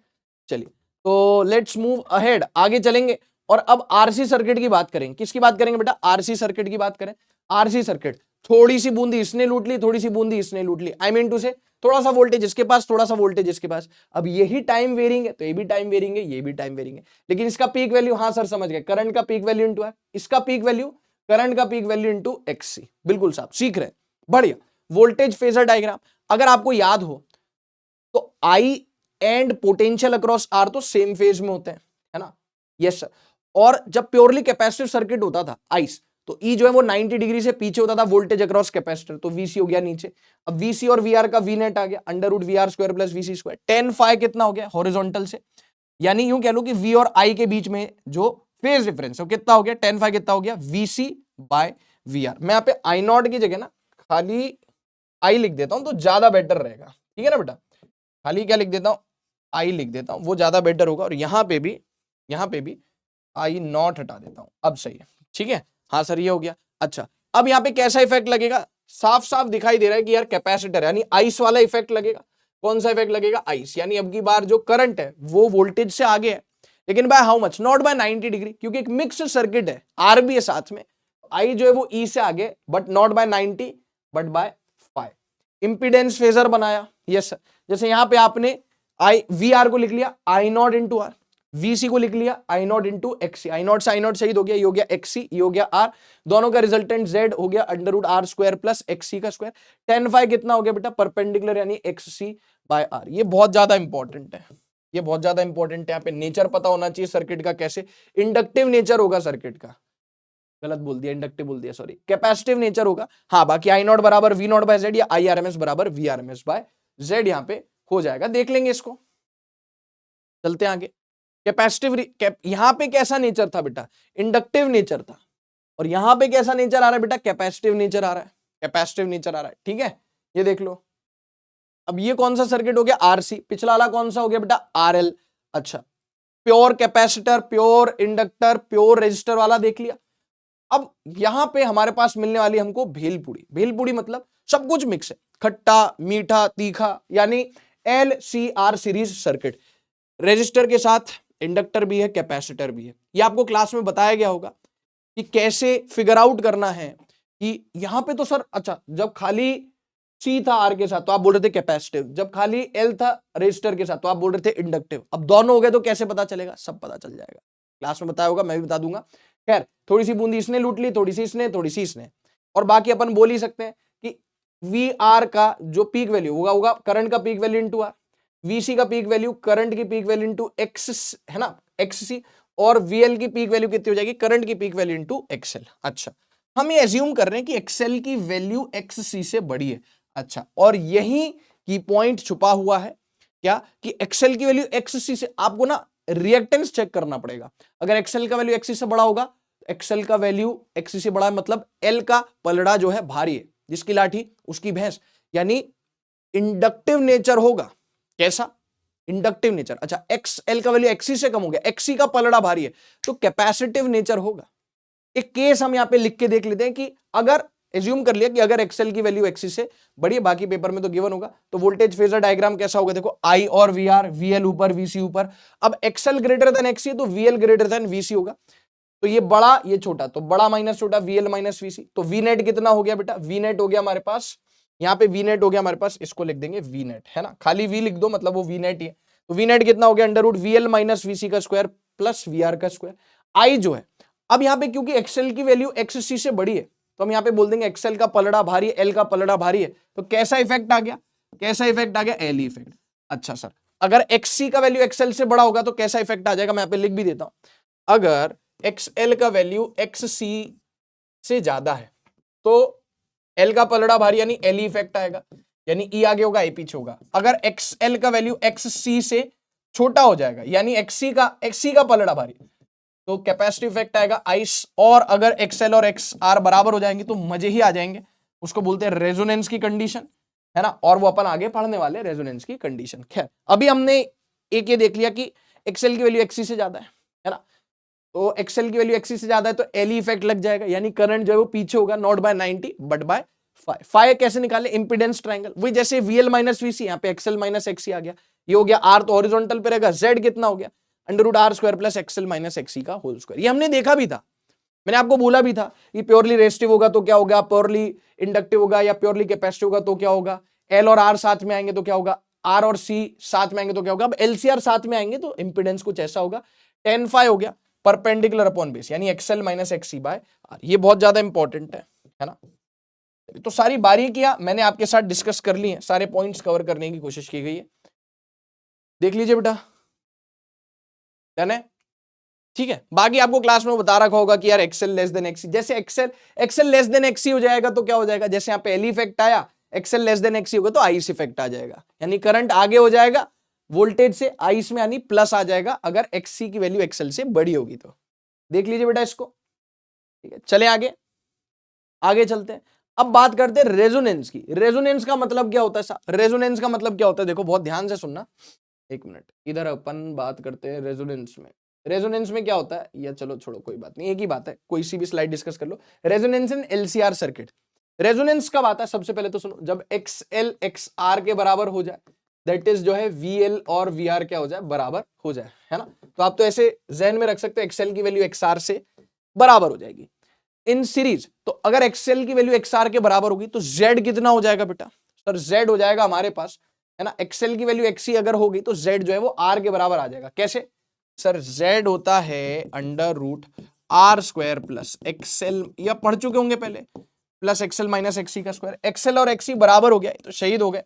चलिए तो लेट्स मूव अहेड, आगे चलेंगे, और अब RC सर्किट की बात करेंगे। किसकी बात करेंगे बेटा, RC सर्किट की बात करें। RC सर्किट, थोड़ी सी बूंदी इसने लूट ली, थोड़ी सी बूंदी इसने लूट ली, आई मीन टू से थोड़ा सा वोल्टेज इसके पास, थोड़ा सा वोल्टेज इसके पास। अब यही टाइम वेरिंग है, तो ये भी टाइम वेरिंग है, ये भी टाइम वेरिंग है, लेकिन इसका पीक वैल्यू, हाँ सर समझ गए, करंट का पीक वैल्यू इंटू है, इसका पीक वैल्यू करंट का पीक वैल्यू इंटू XC। बिल्कुल साहब, सीख रहे हैं, बढ़िया। वोल्टेज फेजर डायग्राम अगर आपको याद हो तो I and potential across R तो सेम फेज में होते हैं, है ना, यस सर। और जब प्योरली कैपेसिटिव सर्किट होता था आइस, तो E जो है वो 90 डिग्री से पीछे होता था वोल्टेज अक्रॉस कैपेसिटर, तो VC हो गया नीचे। अब VC और VR का V नेट आ गया under root VR square plus VC square. tan phi कितना हो गया हॉरिजॉन्टल से, यानी यूं कह लो कि V और I के बीच में जो फेज डिफरेंस है कितना हो गया, tan फाई कितना हो गया VC बाय वी आर। मैं यहाँ पे आई नॉट की जगह ना खाली आई लिख देता हूं तो ज्यादा बेटर रहेगा, ठीक है ना बेटा। खाली क्या लिख देता हूं, आई लिख देता हूं, वो ज्यादा बेटर होगा। और यहाँ पे भी आई नॉट हटा देता हूं, अब सही है, ठीक है। हाँ सर ये हो गया। अच्छा अब यहाँ पे कैसा इफेक्ट लगेगा, साफ साफ दिखाई दे रहा है कि यार कैपेसिटर यानी आइस वाला इफेक्ट लगेगा। कौन सा इफेक्ट लगेगा, आइस, यानी अब की बार जो करंट है वो वोल्टेज से आगे है, लेकिन by how much, not by 90 degree, क्योंकि एक मिक्स सर्किट है, आर भी है साथ में। आई जो है वो ई से आगे, but not by 90 but by 5। Impedance phasor बनाया, यस सर। जैसे यहां पे आपने आई वी आर को लिख लिया I naught into R, VC को लिख लिया I naught into XC, I naught से आई नॉट शहीद हो गया, ये हो गया एक्सी, ये हो गया आर, दोनों का रिजल्टेंट जेड हो गया under root R square plus XC का स्क्वायर। टेन फाइव कितना हो गया बेटा, परपेंडिकुलर यानी एक्सी बाय आर। ये बहुत ज्यादा इंपॉर्टेंट है, ये बहुत ज्यादा इंपॉर्टेंट है। यहाँ पे नेचर पता होना चाहिए सर्किट का, कैसे इंडक्टिव नेचर होगा सर्किट का, गलत बोल दिया, इंडक्टिव बोल दिया, सॉरी, कैपेसिटिव नेचर होगा। हाँ बाकी आई नॉट बराबर वी नॉट बाय जेड या आई आर एम एस बराबर V R M S by Z यहाँ पे हो जाएगा, देख लेंगे इसको। चलते हैं आगे। कैपेसिटिव यहां पे कैसा नेचर था बेटा, इंडक्टिव नेचर था, और यहां पे कैसा नेचर आ रहा है बेटा, कैपेसिटिव नेचर आ रहा है, कैपेसिटिव नेचर आ रहा है, ठीक है। ये देख लो, अब ये कौन सा सर्किट हो गया, आरसी, पिछला वाला कौन सा हो गया बेटा, आरएल। अच्छा pure capacitor, pure inductor, pure resistor वाला देख लिया। अब यहां पे हमारे पास मिलने वाली हमको भेलपुड़ी, भेलपुड़ी मतलब सब कुछ मिक्स है, खट्टा मीठा तीखा, यानी L C R series circuit. Resistor के साथ इंडक्टर भी है, कैपेसिटर भी है। ये आपको क्लास में बताया गया होगा कि कैसे फिगर आउट करना है कि यहां पे तो सर, अच्छा जब खाली सी था आर के साथ तो आप बोल रहे थे कैपेसिटिव, जब खाली एल था रेजिस्टर के साथ तो आप बोल रहे थे इंडक्टिव। अब दोनों हो गए तो कैसे पता चलेगा, सब पता चल जाएगा, क्लास में बताया होगा, मैं भी बता दूंगा। खैर थोड़ी सी बूंदी इसने लूट ली, थोड़ी सी इसने, थोड़ी सी इसने, और बाकी अपन बोल ही सकते हैं कि वी आर का जो पीक वैल्यू होगा करंट का peak value into R, VC का पीक वैल्यू करंट की पीक वैल्यू इंटू एक्स, है ना, एक्ससी, और वीएल की पीक वैल्यू कितनी हो जाएगी, करंट की पीक वैल्यू इंटू एक्सएल। अच्छा हम ये एज्यूम कर रहे हैं कि एक्सएल की वैल्यू एक्ससी से बड़ी है। अच्छा और यही की पॉइंट छुपा हुआ है क्या, कि एक्सएल की वैल्यू एक्ससी से, आपको ना रिएक्टेंस चेक करना पड़ेगा। अगर एक्सएल का वैल्यू एक्सी से बड़ा होगा, एक्सएल का वैल्यू एक्सी से बड़ा है, मतलब एल का पलड़ा जो है भारी है, जिसकी लाठी उसकी भैंस, यानी इंडक्टिव नेचर होगा। कैसा, इंडक्टिव नेचर। अच्छा एक्स एल का वैल्यू एक्सी से कम हो गया, एक्सी का पलड़ा भारी है, तो कैपेसिटिव नेचर होगा। एक केस हम यहां पे लिख के देख लेते हैं कि अगर एज्यूम कर लिया कि अगर एक्सएल की वैल्यू एक्सी से बड़ी है, बाकी पेपर में तो गिवन होगा, तो वोल्टेज फेजर डायग्राम कैसा होगा, देखो आई और वी आर, वीएल ऊपर वीसी ऊपर। अब एक्सएल ग्रेटर देन एक्सी तो वीएल ग्रेटर देन वीसी होगा, तो ये बड़ा ये छोटा, तो बड़ा माइनस छोटा वीएल माइनस वीसी। तो वी नेट कितना हो गया बेटा, वी नेट हो गया हमारे पास, यहाँ पे वी नेट हो गया हमारे पास, इसको लिख देंगे वी नेट, है ना, खाली वी लिख दो मतलब वो वी नेट ही है। तो वी नेट कितना हो गया, under root VL minus VC का स्क्वायर प्लस वीआर का स्क्वायर। आई जो है, अब यहाँ पे क्योंकि एक्सएल की वैल्यू एक्ससी से बड़ी है, तो हम यहाँ पे बोल देंगे एक्सएल का पलड़ा भारी है, एल का पलड़ा भारी है, तो कैसा इफेक्ट आ गया, कैसा इफेक्ट आ गया, एल इफेक्ट। अच्छा सर अगर एक्ससी का वैल्यू एक्सएल से बड़ा होगा तो कैसा इफेक्ट आ जाएगा, मैं यहाँ पे लिख भी देता हूं। अगर एक्सएल का वैल्यू एक्ससी से ज्यादा है तो एल का पलड़ा भारी यानी एल इफेक्ट आएगा, यानी ई आगे होगा ए पीछे होगा। अगर एक्सएल का वैल्यू एक्ससी से छोटा हो जाएगा यानी एक्सी का पलड़ा भारी, तो कैपेसिटिव इफेक्ट आएगा आइस। और अगर एक्सएल और एक्स आर बराबर हो जाएंगे तो मजे ही आ जाएंगे, उसको बोलते हैं रेजोनेंस की कंडीशन, है ना, और वो अपन आगे पढ़ने वाले रेजोनेंस की कंडीशन। खैर अभी हमने एक ये देख लिया कि एक्सएल की वैल्यू एक्सी से ज्यादा है ना, तो एक्सएल की वैल्यू एक्सी से ज्यादा है तो एल इफेक्ट लग जाएगा, यानी करंट जो है वो पीछे होगा, नॉट बाय 90 बट बाय 5। 5 कैसे निकाले, इंपीडेंस ट्रायंगल, वही जैसे वीएल माइनस वीसी, यहाँ पे एक्सएल माइनस एक्सी आ गया, ये हो गया आर तो हॉरिजॉन्टल पे रहेगा, जेड कितना हो गया under root R square plus XL minus XC का होल स्क्वायर। ये हमने देखा भी था, मैंने आपको बोला भी था कि प्योरली रेजिस्टिव होगा तो क्या होगा, प्योरली इंडक्टिव होगा या प्योरली कैपेसिटिव होगा तो क्या होगा, एल और आर साथ में आएंगे तो क्या होगा, आर और सी साथ में आएंगे तो क्या होगा। अब एलसीआर साथ में आएंगे तो इंपीडेंस कुछ ऐसा होगा, 10 हो गया परपेंडिकुलर अपॉन बेस, यानी XL minus XC by R. ये बहुत ज्यादा इंपॉर्टेंट है ना। तो सारी बारीकियां मैंने आपके साथ डिस्कस कर ली हैं, सारे पॉइंट्स कवर करने की कोशिश की गई है, देख लीजिए बेटा, डन है, ठीक है। बाकी आपको क्लास में बता रखा होगा कि यार एक्सएल लेस देन एक्सी, जैसे एक्सएल लेस देन एक्सी हो जाएगा तो क्या हो जाएगा, जैसे यहाँ पे एल इफेक्ट आया, एक्सएल लेस देन एक्सी होगा तो आईस इफेक्ट आ जाएगा, यानी करंट आगे हो जाएगा वोल्टेज से, आईस में यानी प्लस आ जाएगा अगर एक्सी की वैल्यू एक्सएल से बड़ी होगी तो। देख लीजिए बेटा इसको, ठीक है। चले आगे, आगे चलते हैं, अब बात करते हैं रेजोनेंस की। रेजोनेंस का मतलब क्या होता है साहब? रेजोनेंस का मतलब क्या होता है, देखो बहुत ध्यान से सुनना, एक मिनट, इधर अपन बात करते हैं रेजोनेंस में। रेजोनेंस में क्या होता है, या चलो छोड़ो कोई बात नहीं, एक ही बात है, कोई सी भी स्लाइड डिस्कस कर लो। Resonance in LCR circuit. Resonance कब आता है? सबसे पहले तो सुनो, जब XL XR के बराबर हो जाए, दैट इज जो है VL और VR क्या हो जाए, बराबर हो जाए, है ना। तो आप तो ऐसे जहन में रख सकते हो, XL की वैल्यू XR से बराबर हो जाएगी इन सीरीज। तो अगर XL की वैल्यू XR के बराबर होगी तो Z कितना हो जाएगा बेटा? सर Z हो जाएगा हमारे पास, है ना, XL की वैल्यू XC अगर होगी तो Z जो है वो R के बराबर आ जाएगा। कैसे? सर Z होता है under root R square plus XL, या पढ़ चुके होंगे पहले, प्लस XL माइनस XC का स्क्वायर। XL और XC बराबर हो गया तो शहीद हो गए,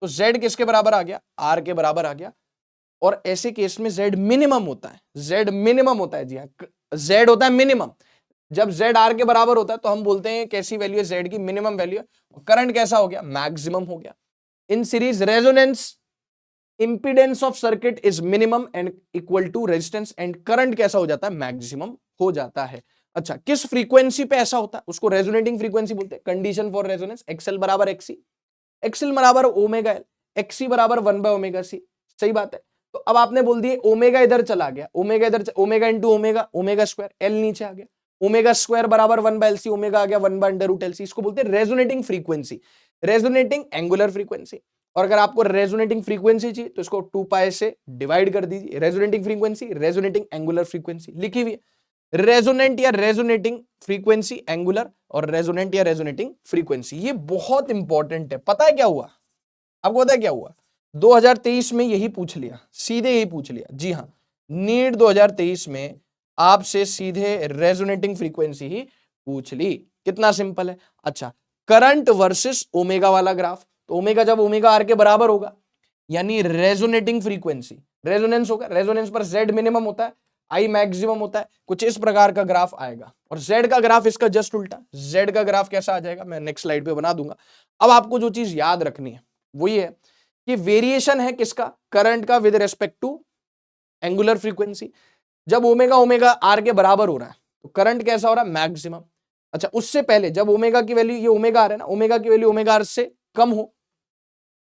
तो Z किसके बराबर आ गया? R के बराबर आ गया। और ऐसे केस में Z मिनिमम होता है, Z मिनिमम होता है, जी हाँ, Z होता है मिनिमम। जब Z R के बराबर होता है तो हम बोलते हैं कैसी वैल्यू है Z की? मिनिमम वैल्यू है। करंट कैसा हो गया? मैक्सिमम हो गया। In series resonance impedance of circuit is minimum and equal to resistance, and current कैसा हो जाता है? मैक्सिमम हो जाता है। अच्छा, किस फ्रीक्वेंसी पे ऐसा होता है? उसको रेजोनेटिंग फ्रीक्वेंसी बोलते हैं। कंडीशन फॉर रेजोनेंस, XL बराबर XC, XL बराबर ओमेगा L, XC बराबर 1/ωc। सही बात है। तो अब आपने बोल दिए ओमेगा इधर चला गया, ओमेगा इधर, omega into omega, omega square, L नीचे आ गया, ओमेगा स्क्वायर बराबर 1/LC, ओमेगा आ गया 1/√LC। इसको बोलते हैं resonating frequency, resonating angular frequency. और अगर आपको रेजोनेटिंग फ्रीक्वेंसी चाहिए तो इसको 2π से डिवाइड कर दीजिए। Resonating frequency, resonating angular frequency लिखी हुई है। रेजोनेंट या रेजोनेटिंग फ्रीक्वेंसी, एंगुलर, और रेजोनेंट या रेजोनेटिंग फ्रीक्वेंसी, ये बहुत इंपॉर्टेंट है। पता है क्या हुआ आपको? पता है क्या हुआ? 2023 में यही पूछ लिया, सीधे यही पूछ लिया। जी हाँ, नीट 2023 में आपसे सीधे रेजोनेटिंग फ्रीक्वेंसी ही पूछ ली। कितना सिंपल है। अच्छा, करंट वर्सेस ओमेगा वाला ग्राफ, तो ओमेगा जब ओमेगा आर के बराबर होगा यानी रेजोनेटिंग फ्रीक्वेंसी, रेजोनेंस होगा, रेजोनेंस पर Z मिनिमम होता है, I मैक्सिमम होता है, कुछ इस प्रकार का ग्राफ आएगा। और Z का ग्राफ इसका जस्ट उल्टा, Z का ग्राफ कैसा आ जाएगा मैं नेक्स्ट स्लाइड पे बना दूंगा। अब आपको जो चीज याद रखनी है वो ये है कि वेरिएशन है किसका? करंट का with respect to angular frequency. जब ओमेगा ओमेगा आर के बराबर हो रहा है तो करंट कैसा हो रहा है? मैक्सिमम। अच्छा, उससे पहले जब ओमेगा की वैल्यू, ये ओमेगा आर है ना, ओमेगा की वैल्यू ओमेगा आर से कम हो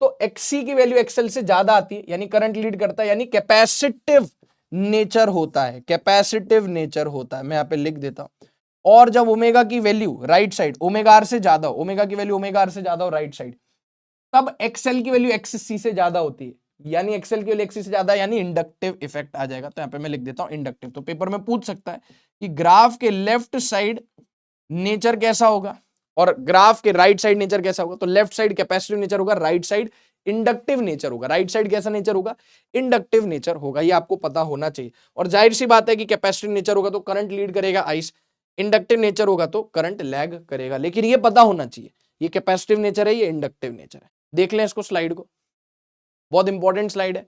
तो XC की वैल्यू XL से ज्यादा आती है, यानी करंट लीड करता है, यानी कैपेसिटिव नेचर होता है, कैपेसिटिव नेचर होता है। मैं यहां पे लिख देता हूं। और जब ओमेगा की value right side omega R से ज्यादा हो, ओमेगा की वैल्यू ओमेगा आर से ज्यादा हो राइट साइड, तब XL की वैल्यू XC से ज्यादा होती है, यानी XL की वैल्यू XC से ज्यादा, यानी इंडक्टिव इफेक्ट आ जाएगा। तो यहां पे मैं लिख देता हूं इंडक्टिव। तो पेपर में पूछ सकता है कि ग्राफ के लेफ्ट साइड नेचर कैसा होगा और ग्राफ के राइट साइड नेचर कैसा होगा? तो लेफ्ट साइड कैपेसिटिव नेचर होगा, राइट साइड इंडक्टिव नेचर होगा। राइट साइड कैसा नेचर होगा? इंडक्टिव नेचर होगा। ये आपको पता होना चाहिए। और जाहिर सी बात है कि कैपेसिटिव नेचर होगा तो करंट लीड करेगा आइस, इंडक्टिव नेचर होगा तो करंट लैग करेगा। लेकिन ये पता होना चाहिए ये कैपेसिटिव नेचर है, ये इंडक्टिव नेचर है। देख लें इसको, स्लाइड को, बहुत इंपॉर्टेंट स्लाइड है,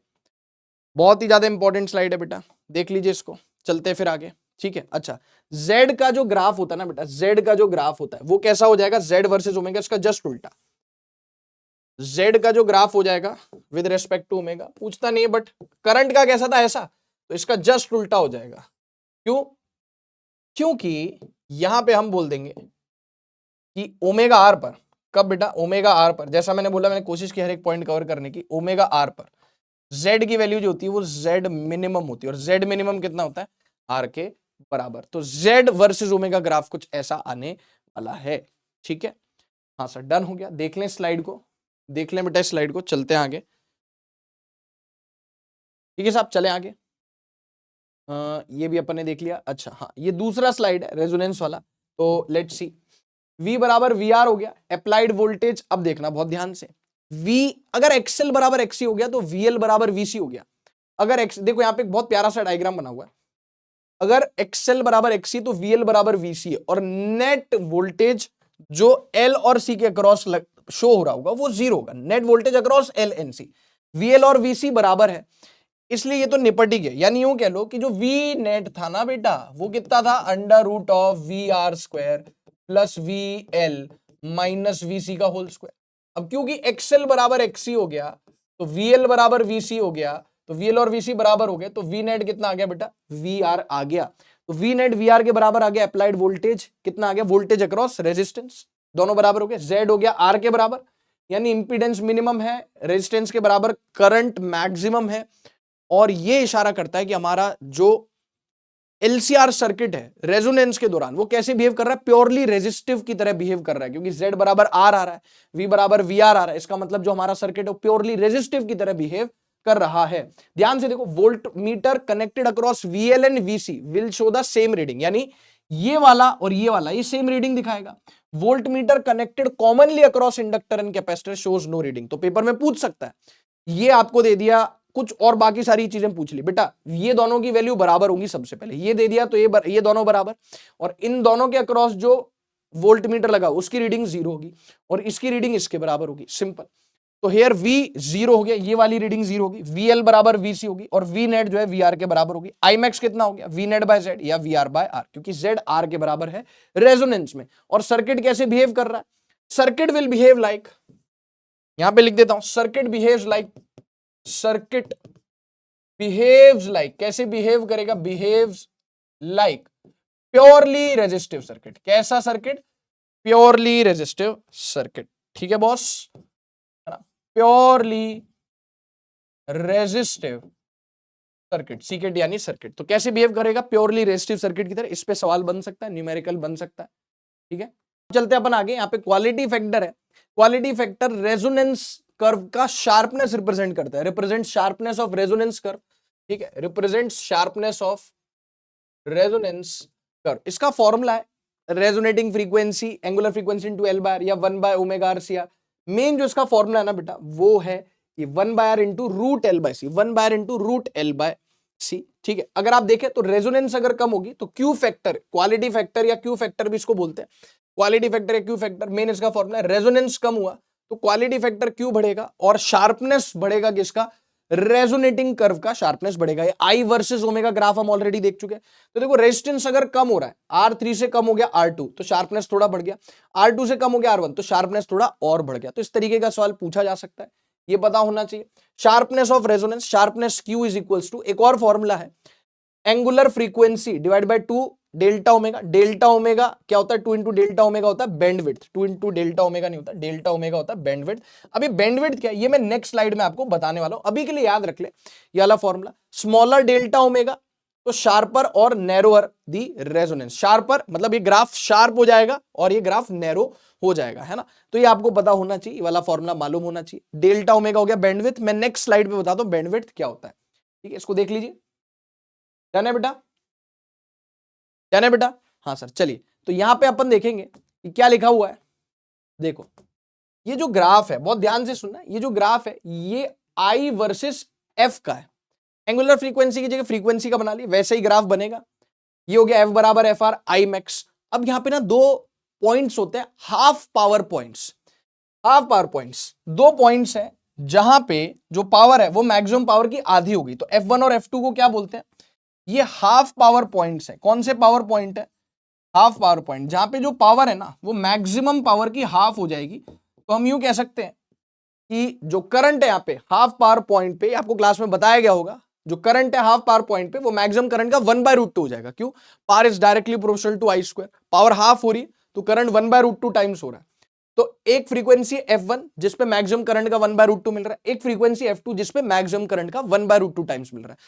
बहुत ही ज्यादा इंपॉर्टेंट स्लाइड है बेटा, देख लीजिए इसको। चलते फिर आगे, ठीक है। अच्छा, Z का जो ग्राफ होता है ना बेटा, Z का जो ग्राफ होता है वो कैसा हो जाएगा? Z वर्सेस ओमेगा, इसका जस्ट उल्टा। Z का जो ग्राफ हो जाएगा विद रेस्पेक्ट टू ओमेगा, पूछता नहीं है, बट करंट का कैसा था ऐसा, तो इसका जस्ट उल्टा हो जाएगा। क्यों? क्योंकि यहां पे हम बोल देंगे कि ओमेगा आर पर, कब बेटा? ओमेगा आर पर, जैसा मैंने बोला, मैंने कोशिश की हर एक पॉइंट कवर करने की। ओमेगा आर पर Z की वैल्यू जो होती है वो Z मिनिमम होती है, और Z मिनिमम कितना होता है? R के बराबर। तो Z वर्सेस ओमेगा ग्राफ कुछ ऐसा आने वाला है, ठीक है। हाँ सर, डन हो गया। देख लें स्लाइड को, देख लें बेटा स्लाइड को, चलते हैं आगे। ठीक है साहब, चले आगे। ये भी अपन ने देख लिया। अच्छा हाँ, ये दूसरा स्लाइड है रेजोनेंस वाला, तो लेट्स सी। V बराबर VR हो गया, अप्लाइड वोल्टेज। अब देखना बहुत ध्यान से, V अगर XL बराबर XC हो गया तो VL बराबर VC हो गया। अगर X, देखो यहाँ पे एक बहुत प्यारा सा डायग्राम बना हुआ है, अगर XL बराबर XC तो VL बराबर VC है, और नेट वोल्टेज जो L और C के अक्रॉस शो हो रहा होगा वो 0 होगा। Net voltage across L and C, VL और VC बराबर है, इसलिए ये तो निपट ही गया। यानी यूं कह लो कि जो V नेट था ना बेटा, वो कितना था? Under root of VR square plus VL minus VC का होल स्क्वायर। अब क्योंकि XL बराबर XC हो गया तो VL बराबर VC हो गया, तो VL और VC बराबर हो गए, तो V नेट कितना आ गया बेटा? VR आ गया। तो वी नेट वी आर के बराबर आ गया अप्लाइड वोल्टेज, कितना आ गया वोल्टेज अक्रॉस रेजिस्टेंस, दोनों बराबर हो गए। जेड हो गया आर के बराबर, यानी इंपीडेंस मिनिमम है, रेजिस्टेंस के बराबर करंट मैक्सिमम है, और ये इशारा करता है कि हमारा जो एलसीआर सर्किट है रेजोनेंस के दौरान वो कैसे बिहेव कर रहा है, प्योरली रेजिस्टिव की तरह बिहेव कर रहा है, क्योंकि Z बराबर आर आ रहा है, V बराबर वी आर आ रहा है, इसका मतलब जो हमारा सर्किट है वो प्योरली रेजिस्टिव की तरह बिहेव कर रहा है। ध्यान से देखो, voltmeter connected across VL and VC will show the same reading, यानी ये वाला और ये वाला ये सेम रीडिंग दिखाएगा। Voltmeter connected commonly across inductor and capacitor shows no reading. तो पेपर में पूछ सकता है, ये आपको दे दिया कुछ और बाकी सारी चीजें पूछ ली, बेटा ये दोनों की वैल्यू बराबर होगी, सबसे पहले ये दे दिया तो ये दोनों बराबर, और इन दोनों के अक्रॉस जो वोल्ट मीटर लगा उसकी रीडिंग 0 होगी और इसकी रीडिंग इसके बराबर होगी, सिंपल। तो हेयर V 0 हो गया, ये वाली रीडिंग 0 होगी, VL बराबर VC होगी, और V नेट जो है VR के बराबर होगी। I max कितना हो गया, V नेट बाय Z या VR बाय R, क्योंकि Z R के बराबर है रेजोनेंस में। और सर्किट कैसे बिहेव कर रहा है, सर्किट विल बिहेव लाइक, यहां पे लिख देता हूं, circuit behaves like, circuit behaves like, कैसे बिहेव करेगा, behaves like purely resistive circuit. कैसा सर्किट, प्योरली रेजिस्टिव सर्किट, ठीक है बॉस, प्योरली रेजिस्टिव सर्किट, सीकेट यानी सर्किट। तो कैसे बिहेव करेगा, प्योरली रेजिस्टिव सर्किट की तरह। इस पे सवाल बन सकता है, न्यूमेरिकल बन सकता है, ठीक है। चलते अपन आगे, यहाँ पे क्वालिटी फैक्टर है, क्वालिटी फैक्टर रेजोनेंस कर्व का शार्पनेस रिप्रेजेंट करता है, represent sharpness of resonance curve, ठीक है, represent sharpness of resonance curve. इसका फॉर्मूला है resonating frequency angular frequency into L by R या 1 by omega R C R. Main जो इसका फॉर्मूला है ना बेटा, वो है कि 1 by R into root L by C, 1 by R into root L by C, ठीक है। अगर आप देखें तो रेजोनेंस अगर कम होगी तो क्यू फैक्टर, क्वालिटी फैक्टर या क्यू फैक्टर भी इसको बोलते हैं, क्वालिटी फैक्टर या क्यू फैक्टर, मेन इसका फॉर्मूला है। रेजोनेंस कम हुआ तो क्वालिटी फैक्टर क्यू बढ़ेगा और शार्पनेस बढ़ेगा किसका, रेजोनेटिंग कर्व का शार्पनेस बढ़ेगा। ये आई वर्सेस ओमेगा ग्राफ हम ऑलरेडी देख चुके हैं। तो देखो रेजिस्टेंस अगर कम हो रहा है, R3 से कम हो गया R2 तो शार्पनेस थोड़ा बढ़ गया, R2 से कम हो गया R1 तो शार्पनेस थोड़ा और बढ़ गया। तो इस तरीके का सवाल पूछा जा सकता है, ये पता होना चाहिए। Sharpness of resonance, sharpness Q is equals to, एक और फॉर्मूला है, angular frequency divide by 2 delta omega. Delta omega क्या होता है, 2 इंटू डेल्टा ओमेगा होता है बैंडविड्थ, 2 इंटू डेल्टा ओमेगा नहीं होता, डेल्टा ओमेगा होता है बैंडविड्थ। अभी बैंडविड्थ क्या है ये मैं नेक्स्ट स्लाइड में आपको बताने वाला हूं, अभी के लिए याद रख ले ये वाला फॉर्मूला। स्मॉलर डेल्टा ओमेगा तो शार्पर और नैरोअर दी रेजोनेंस, शार्पर मतलब ये ग्राफ शार्प हो जाएगा और ये ग्राफ नैरो हो जाएगा, है ना। तो ये आपको पता होना चाहिए, ये वाला फॉर्मूला मालूम होना चाहिए। डेल्टा ओमेगा हो गया बैंडविड्थ, मैं नेक्स्ट स्लाइड पे बताता हूं बैंडविड्थ क्या होता है, ठीक है। इसको देख लीजिए, जाना है बेटा, जाना है बेटा, हाँ सर। चलिए तो यहां पे अपन देखेंगे कि क्या लिखा हुआ है। देखो ये जो ग्राफ है, बहुत ध्यान से सुनना, ये जो ग्राफ है ये I वर्सेस F का है। एंगुलर फ्रीक्वेंसी की जगह फ्रीक्वेंसी का बना लिया, वैसे ही ग्राफ बनेगा। ये हो गया F बराबर एफ आर आई मैक्स। अब यहां पे ना दो पॉइंट्स होते हैं, half power points, half power points, दो पॉइंट्स हैं जहां पे जो पावर है वो मैक्सिमम पावर की आधी होगी। तो F1 और F2 को क्या बोलते हैं, ये हाफ पावर पॉइंट्स है। कौन से पावर पॉइंट है, हाफ पावर पॉइंट, जहां पे जो पावर है ना वो मैक्सिमम पावर की हाफ हो जाएगी। तो हम यूं कह सकते हैं कि जो करंट है यहाँ पे हाफ पावर पॉइंट पे, आपको क्लास में बताया गया होगा, जो करंट है हाफ पावर पॉइंट पे वो मैक्सिमम करंट का 1/√2 हो जाएगा। क्यों, power is directly proportional to I square, power half हो रही है तो करंट 1/√2 टाइम्स हो रहा है। तो एक फ्रीक्वेंसी F1 जिसपे मैक्सिमम करंट का 1/√2 मिल रहा है, एक फ्रीक्वेंसी F2 जिसपे मैक्सिमम करंट का 1/√2 टाइम्स मिल रहा है।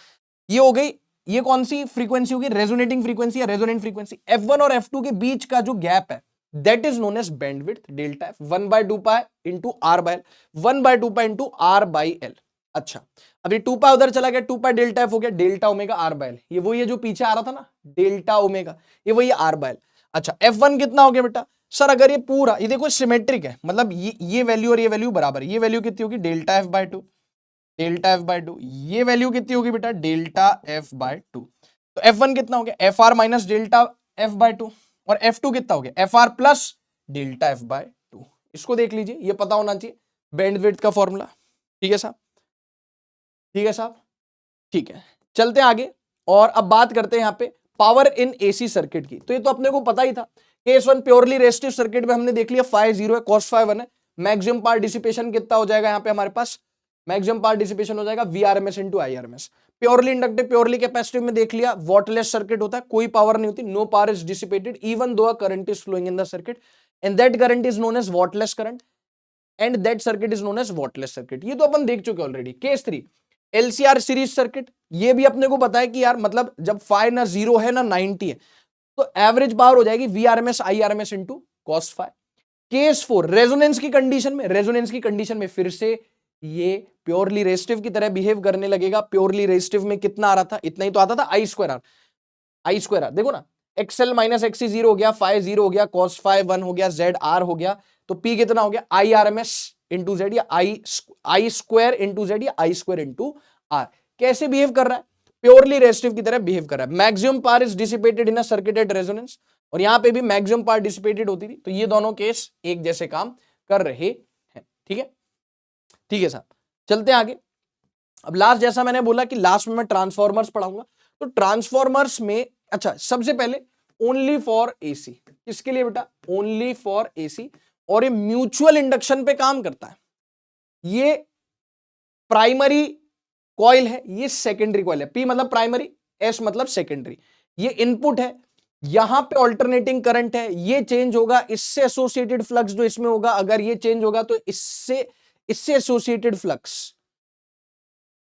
ये हो गई, ये कौन सी फ्रीक्वेंसी होगी, रेजोनेटिंग फ्रीक्वेंसी या रेजोनेंट फ्रीक्वेंसी। F1 और F2 के बीच का जो गैप है that is known as bandwidth, delta F, 1/2 pi into R by L, 1/2 pi into R by L. अच्छा अभी 2 पाई उधर चला गया, 2 पाई डेल्टा एफ हो गया delta omega R by L. ये वही है जो पीछे आ रहा था ना डेल्टा ओमेगा, ये वही आर बाय एल। अच्छा F1 कितना हो गया बेटा, सर अगर ये पूरा, ये देखो सिमेट्रिक है, मतलब ये वैल्यू और ये वैल्यू बराबर, ये वैल्यू कितनी होगी delta F by 2, delta F by 2, ये वैल्यू कितनी होगी बेटा डेल्टा एफ बाय 2। तो F1 कितना हो गया, F R minus delta F by 2, और F2 कितना हो गया, F R plus delta F by 2। इसको देख लीजिए, ये पता होना चाहिए बैंडविड्थ का फॉर्मूला, ठीक है साहब, ठीक है साहब, ठीक है। चलते हैं आगे और अब बात करते हैं यहाँ पे पावर इन एसी सर्किट की। तो ये तो अपने को पता ही था, केस 1 प्योरली रेजिस्टिव सर्किट में हमने देख लिया, phi 0 है, cos phi 1 है। मैक्सिमम पावर डिसिपेशन कितना हो जाएगा यहाँ पे हमारे पास, मैक्सिमम पावर डिसिपेशन हो जाएगा VRMS into IRMS। Purely inductive purely capacitive में देख लिया, वॉटलेस सर्किट होता है, कोई पावर नहीं होती, no power is dissipated even though current is flowing in the circuit and that current is known as wattless current and that circuit is known as wattless circuit. ये तो अपन देख चुके already. Case 3 LCR series circuit, ये भी अपने को पता है कि यार मतलब जब फाई ना 0 है ना 90 है तो एवरेज पावर हो जाएगी VRMS IRMS into cos phi. Case 4 resonance की कंडीशन में, रेजोनेंस की कंडीशन में फिर से ये प्योरली रेजिस्टिव की तरह बिहेव करने लगेगा। प्योरली रेजिस्टिव में कितना आ रहा था, इतना ही तो आता था, I2R देखो ना, XL माइनस XC 0 हो गया, फाई 0 हो गया, cos फाई 1 हो गया, ZR हो गया, तो P कितना हो गया IRMS इंटू Z या I स्क्वायर इंटू Z या I स्क्वायर इंटू R। कैसे बिहेव कर रहा है, प्योरली रेजिस्टिव की तरह बिहेव कर रहा है। Maximum power is dissipated in a circuit at resonance, और यहां पे भी मैक्सिमम पावर डिसिपेटेड होती थी, तो ये दोनों केस एक जैसे काम कर रहे हैं। ठीक है, ठीक है साहब, चलते हैं आगे। अब लास्ट, जैसा मैंने बोला कि लास्ट में मैं ट्रांसफॉर्मर्स पढ़ाऊंगा, तो ट्रांसफॉर्मर्स में अच्छा सबसे पहले ओनली फॉर एसी, किसके लिए बेटा, ओनली फॉर एसी, और ये म्यूचुअल इंडक्शन पे काम करता है। ये प्राइमरी कॉइल है, ये सेकेंडरी कॉइल है। P मतलब प्राइमरी, S मतलब सेकेंडरी। ये इनपुट है, यहां पे ऑल्टरनेटिंग करंट है, ये चेंज होगा, इससे एसोसिएटेड फ्लक्स जो इसमें होगा, अगर ये चेंज होगा तो इससे एसोसिएटेड फ्लक्स,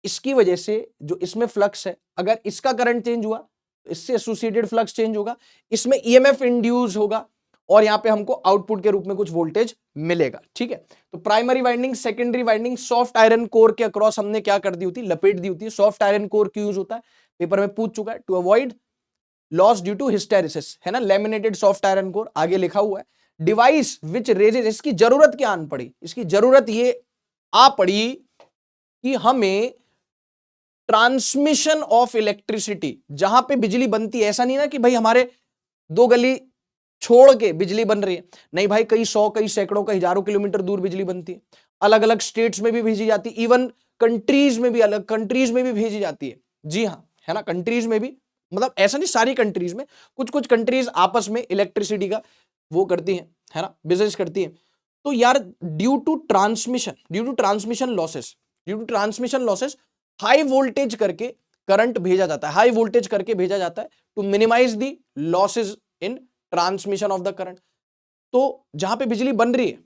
इसकी वजह से जो इसमें फ्लक्स है, अगर इसका करंट चेंज हुआ तो इससे एसोसिएटेड फ्लक्स चेंज होगा, इसमें EMF इंड्यूस होगा, और यहां पे हमको आउटपुट के रूप में कुछ वोल्टेज मिलेगा। ठीक है, तो primary winding, secondary winding, soft iron core के अक्रॉस हमने क्या कर दी होती, लपेट दी होती है। सॉफ्ट आयरन कोर क्यों यूज होता है, पेपर में पूछ चुका है, to avoid loss due to hysteresis, है ना, लेमिनेटेड सॉफ्ट आयरन कोर आगे लिखा हुआ है। डिवाइस विच रेजेस, इसकी जरूरत क्या आन पड़ी, इसकी जरूरत ये आ पड़ी कि हमें ट्रांसमिशन ऑफ इलेक्ट्रिसिटी, जहां पे बिजली बनती है, ऐसा नहीं ना कि भाई हमारे 2 गली छोड़ के बिजली बन रही है, नहीं भाई, कई 100 कई सैकड़ों कई हजारों किलोमीटर दूर बिजली बनती है, अलग अलग स्टेट्स में भी भेजी जाती है, इवन कंट्रीज में भी, अलग कंट्रीज में भी भेजी जाती है। जी हाँ, है ना, कंट्रीज में भी, मतलब ऐसा नहीं सारी कंट्रीज में, कुछ कुछ कंट्रीज आपस में इलेक्ट्रिसिटी का वो करती है ना, बिजनेस करती है। तो यार due to transmission losses high voltage करके करंट भेजा जाता है, हाई वोल्टेज करके भेजा जाता है to minimize the losses in transmission of the current. तो जहां पे बिजली बन रही है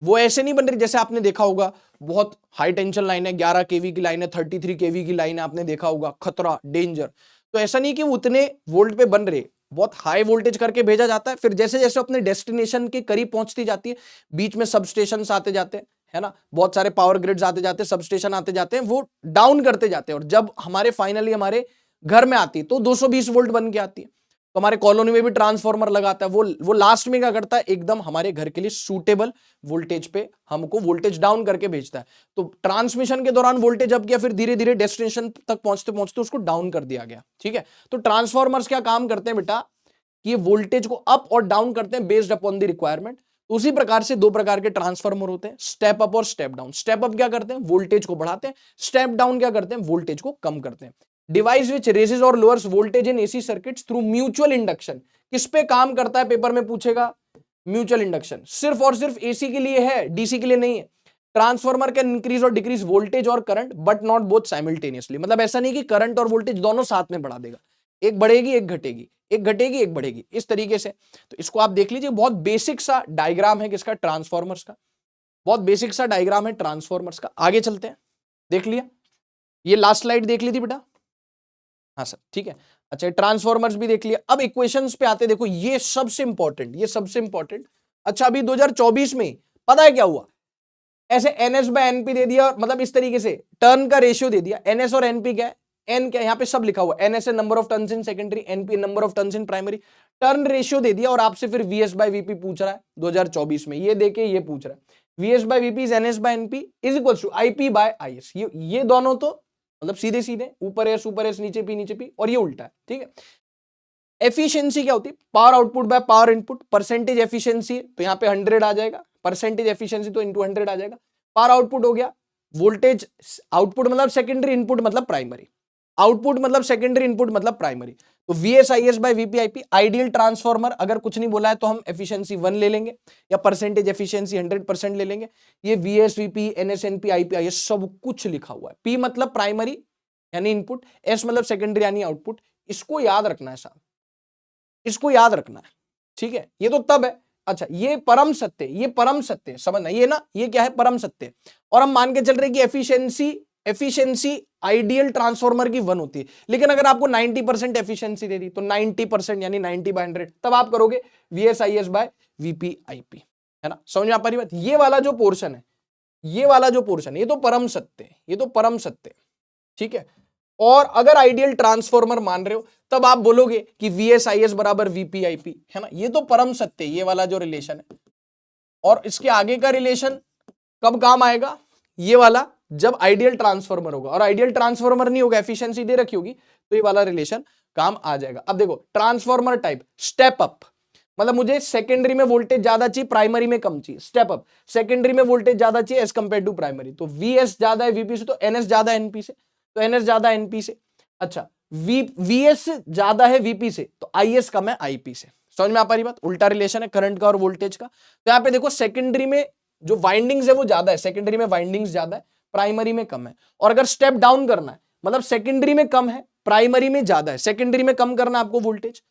वो ऐसे नहीं बन रही, जैसे आपने देखा होगा बहुत हाई टेंशन लाइन है, 11 kV की लाइन है, 33 kV की लाइन है, आपने देखा होगा, खतरा, डेंजर। तो ऐसा नहीं कि वो उतने वोल्ट पे बन रहे, बहुत हाई वोल्टेज करके भेजा जाता है, फिर जैसे जैसे अपने डेस्टिनेशन के करीब पहुंचती जाती है, बीच में सब स्टेशन आते जाते हैं, है ना, बहुत सारे पावर ग्रिड्स आते जाते हैं, सब स्टेशन आते जाते हैं, वो डाउन करते जाते हैं, और जब हमारे फाइनली हमारे घर में आती है तो 220 वोल्ट बन के आती है। तो हमारे कॉलोनी में भी ट्रांसफार्मर लगाता है, वो लास्ट में क्या करता है, एकदम हमारे घर के लिए सूटेबल वोल्टेज पे हमको वोल्टेज डाउन करके भेजता है। तो ट्रांसमिशन के दौरान वोल्टेज अप किया, फिर धीरे धीरे डेस्टिनेशन तक पहुंचते पहुंचते उसको डाउन कर दिया गया। ठीक है, तो ट्रांसफार्मर्स क्या काम करते हैं बेटा, कि ये वोल्टेज को अप और डाउन करते हैं बेस्ड अपॉन द रिक्वायरमेंट। उसी प्रकार से 2 प्रकार के ट्रांसफार्मर होते हैं, स्टेप अप और स्टेप डाउन। स्टेप अप क्या करते हैं, वोल्टेज को बढ़ाते हैं, स्टेप डाउन क्या करते हैं, वोल्टेज को कम करते हैं। डिवाइस विच रेजेस और lowers voltage in AC circuits through mutual induction, किस पे काम करता है, पेपर में पूछेगा, म्यूचुअल इंडक्शन। सिर्फ और सिर्फ एसी के लिए है, डीसी के लिए नहीं है। ट्रांसफार्मर कैन इंक्रीज और डिक्रीज वोल्टेज और current but not both simultaneously, मतलब ऐसा नहीं कि करंट और वोल्टेज दोनों साथ में बढ़ा देगा, एक बढ़ेगी एक घटेगी, एक घटेगी एक बढ़ेगी, इस तरीके से। तो इसको आप देख लीजिए, बहुत बेसिक सा डायग्राम है किसका, ट्रांसफॉर्मर्स का, बहुत बेसिक सा डायग्राम है ट्रांसफॉर्मर्स का। आगे चलते हैं, देख लिया, ये लास्ट स्लाइड देख ली थी बेटा, हाँ सर, ठीक है। अच्छा, ट्रांसफॉर्मर्स भी देख लिया, अब इक्वेशंस पे आते, देखो ये सबसे इंपॉर्टेंट, ये सबसे इंपॉर्टेंट। अच्छा, अभी 2024 में पता है क्या हुआ, ऐसे NS/NP दे दिया, मतलब इस तरीके से टर्न का रेशियो दे दिया। NS और NP क्या है, N क्या है, यहाँ पे सब लिखा हुआ, NS है number of turns in secondary, NP number of turns in primary, turn ratio दे दिया, और आपसे फिर VS/VP पूछ रहा है 2024 में, ये देके ये पूछ रहा है VS/VP is NS/NP is equals to IP/IS। ये दोनों तो मतलब सीधे सीधे, ऊपर एस ऊपर एस, नीचे पी, और ये उल्टा है। ठीक है, एफिशिएंसी क्या होती है, power output by power input, percentage efficiency, तो यहाँ पे 100 आ जाएगा, परसेंटेज एफिशिएंसी तो इंटू 100 आ जाएगा। पावर आउटपुट हो गया, वोल्टेज आउटपुट मतलब सेकेंडरी, इनपुट मतलब प्राइमरी। आउटपुट मतलब सेकेंडरी, इनपुट मतलब प्राइमरी। तो VSIS by VPIP ideal transformer, अगर कुछ नहीं बोला है तो हम एफिशिएंसी 1 ले लेंगे या परसेंटेज एफिशिएंसी 100% ले लेंगे। ये VS VP NSNP IPIS सब कुछ लिखा हुआ है। P मतलब प्राइमरी यानी इनपुट, S मतलब सेकेंडरी यानी आउटपुट। इसको याद रखना है साहब, इसको याद रखना है, ठीक है। ये तो तब है। अच्छा, ये परम सत्य, ये परम सत्य समझना, ये ना, ये क्या है, परम सत्य। और हम मान के चल रहे कि एफिशिएंसी आइडियल ट्रांसफॉर्मर की 1 होती है, लेकिन अगर आपको 90% एफिशिएंसी दे दी तो 90% यानी 90/100, तब आप करोगे VSIS बाय VPIP, है ना। समझ में आ पा रही बात। ये वाला जो पोर्शन है, ये वाला जो पोर्शन है, ये तो परम सत्य है, ये तो परम सत्य है, ठीक है। और अगर आइडियल ट्रांसफॉर्मर मान रहे हो तब आप बोलोगे कि VSIS बराबर VPIP, है ना। ये तो परम सत्य, ये वाला जो रिलेशन है। और इसके आगे का रिलेशन कब काम आएगा, ये वाला, जब आइडियल ट्रांसफॉर्मर होगा। और आइडियल ट्रांसफॉर्मर नहीं होगा, एफिशिएंसी दे रखी होगी, तो ये वाला रिलेशन काम आ जाएगा। अब देखो, ट्रांसफॉर्मर टाइप स्टेप अप, मतलब मुझे सेकेंडरी में वोल्टेज ज्यादा चाहिए, प्राइमरी में कम चाहिए। स्टेप अप, सेकेंडरी में वोल्टेज ज्यादा चाहिए एज कंपेयर टू प्राइमरी, तो VS ज्यादा है VP से तो NS ज्यादा है NP से, तो NS ज्यादा NP से। अच्छा, VS ज्यादा है VP से तो IS कम है IP से। समझ में आ पा रही बात। उल्टा रिलेशन है करंट का और वोल्टेज का। तो यहां पे देखो, सेकेंडरी में जो वाइंडिंग्स है वो ज्यादा है, सेकेंडरी में वाइंडिंग्स ज्यादा है, प्राइमरी में कम है। और अगर स्टेप डाउन करना है, मतलब सेकेंडरी में कम है, प्राइमरी में ज्यादा है, सेकेंडरी में कम करना है आपको वोल्टेज,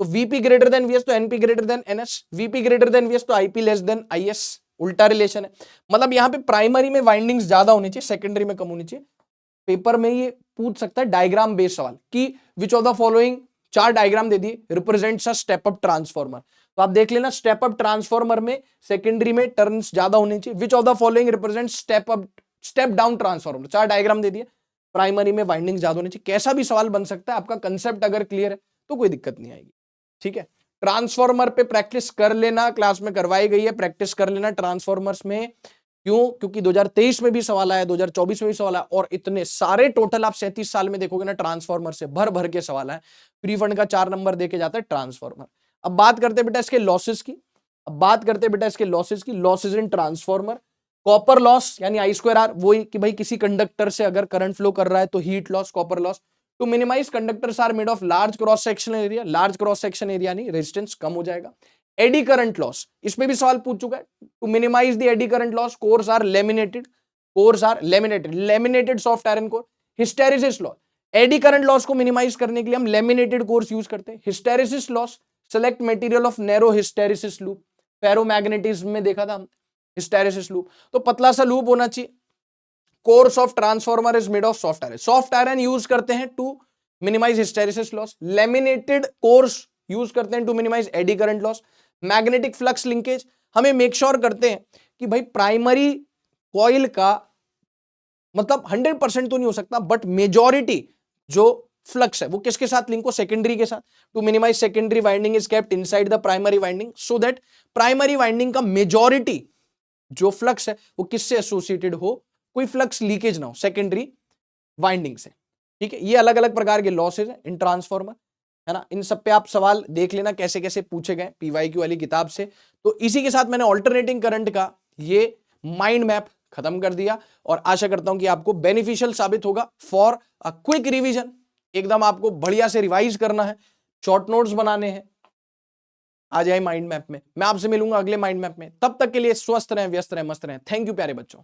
तो VP ग्रेटर देन VS तो NP greater than NS, VP greater than VS तो IP लेस देन IS। उल्टा रिलेशन है, मतलब यहां पे प्राइमरी में वाइंडिंग्स ज्यादा होनी चाहिए, सेकेंडरी में कम होनी चाहिए। पेपर में ये पूछ सकता है डायग्राम बेस्ड सवाल कि which of the following, 4 diagram दे दिए, represents a step up transformer. तो आप देख लेना, स्टेप अप ट्रांसफॉर्मर में सेकेंडरी में टर्न्स ज्यादा होनी चाहिए। Which of the following represent step down transformer, 4 diagram दे दिए, प्राइमरी में वाइंडिंग ज्यादा होनी चाहिए। कैसा भी सवाल बन सकता है, आपका कंसेप्ट अगर क्लियर है तो कोई दिक्कत नहीं आएगी, ठीक है। ट्रांसफॉर्मर पे प्रैक्टिस कर लेना, क्लास में करवाई गई है, प्रैक्टिस कर लेना ट्रांसफॉर्मर्स में। क्यों? क्योंकि 2023 में भी सवाल आया, 2024 में भी सवाल आया, और इतने सारे टोटल आप 37 साल में देखोगे ना, ट्रांसफॉर्मर से भर भर के सवाल है। प्री फंड का 4 नंबर देके जाता है ट्रांसफॉर्मर। अब बात करते बेटा इसके लॉसेस की, losses in transformer. Copper loss यानी I²R, वही कि भाई किसी कंडक्टर से अगर करंट फ्लो कर रहा है तो heat loss, copper loss. To minimize, conductors are made of large cross section area, large cross section area नहीं, रेजिस्टेंस कम हो जाएगा। एडी करंट लॉस, इसमें भी सवाल पूछ चुका है। To minimize the eddy current loss, cores are laminated, laminated soft iron core. Hysteresis loss, eddy current loss को मिनिमाइज करने के लिए हम लेमिनेटेड कोर्स यूज करते हैं। Hysteresis loss, select material of narrow hysteresis loop, ferromagnetism में देखा था हम हिस्टेरिसिस लूप, तो पतला सा लूप होना चाहिए। Cores of transformer is made of soft iron, soft iron use करते हैं to minimize hysteresis loss. Laminated cores use करते हैं to minimize eddy current loss. Magnetic flux linkage, हमें मेक श्योर करते हैं कि भाई प्राइमरी कॉइल का मतलब 100% तो नहीं हो सकता, बट मेजॉरिटी जो फ्लक्स है वो किसके साथ लिंक हो, सेकेंडरी के साथ। To minimize secondary winding is kept inside the primary winding, so that primary winding का मेजॉरिटी जो फ्लक्स है वो किससे एसोसिएटेड हो, कोई फ्लक्स लीकेज ना हो सेकेंडरी वाइंडिंग से, ठीक है। ये अलग अलग प्रकार के लॉसेज है इन ट्रांसफॉर्मर, है ना। इन सब पे आप सवाल देख लेना कैसे कैसे पूछे गए PYQ वाली किताब से। तो इसी के साथ मैंने ऑल्टरनेटिंग करंट का ये माइंड मैप खत्म कर दिया, और आशा करता हूं कि आपको बेनिफिशियल साबित होगा फॉर अ क्विक रिवीजन। एकदम आपको बढ़िया से रिवाइज करना है, शॉर्ट नोट्स बनाने हैं, आ जाए माइंड मैप में। मैं आपसे मिलूंगा अगले माइंड मैप में, तब तक के लिए स्वस्थ रहें, व्यस्त रहें, मस्त रहें। थैंक यू प्यारे बच्चों।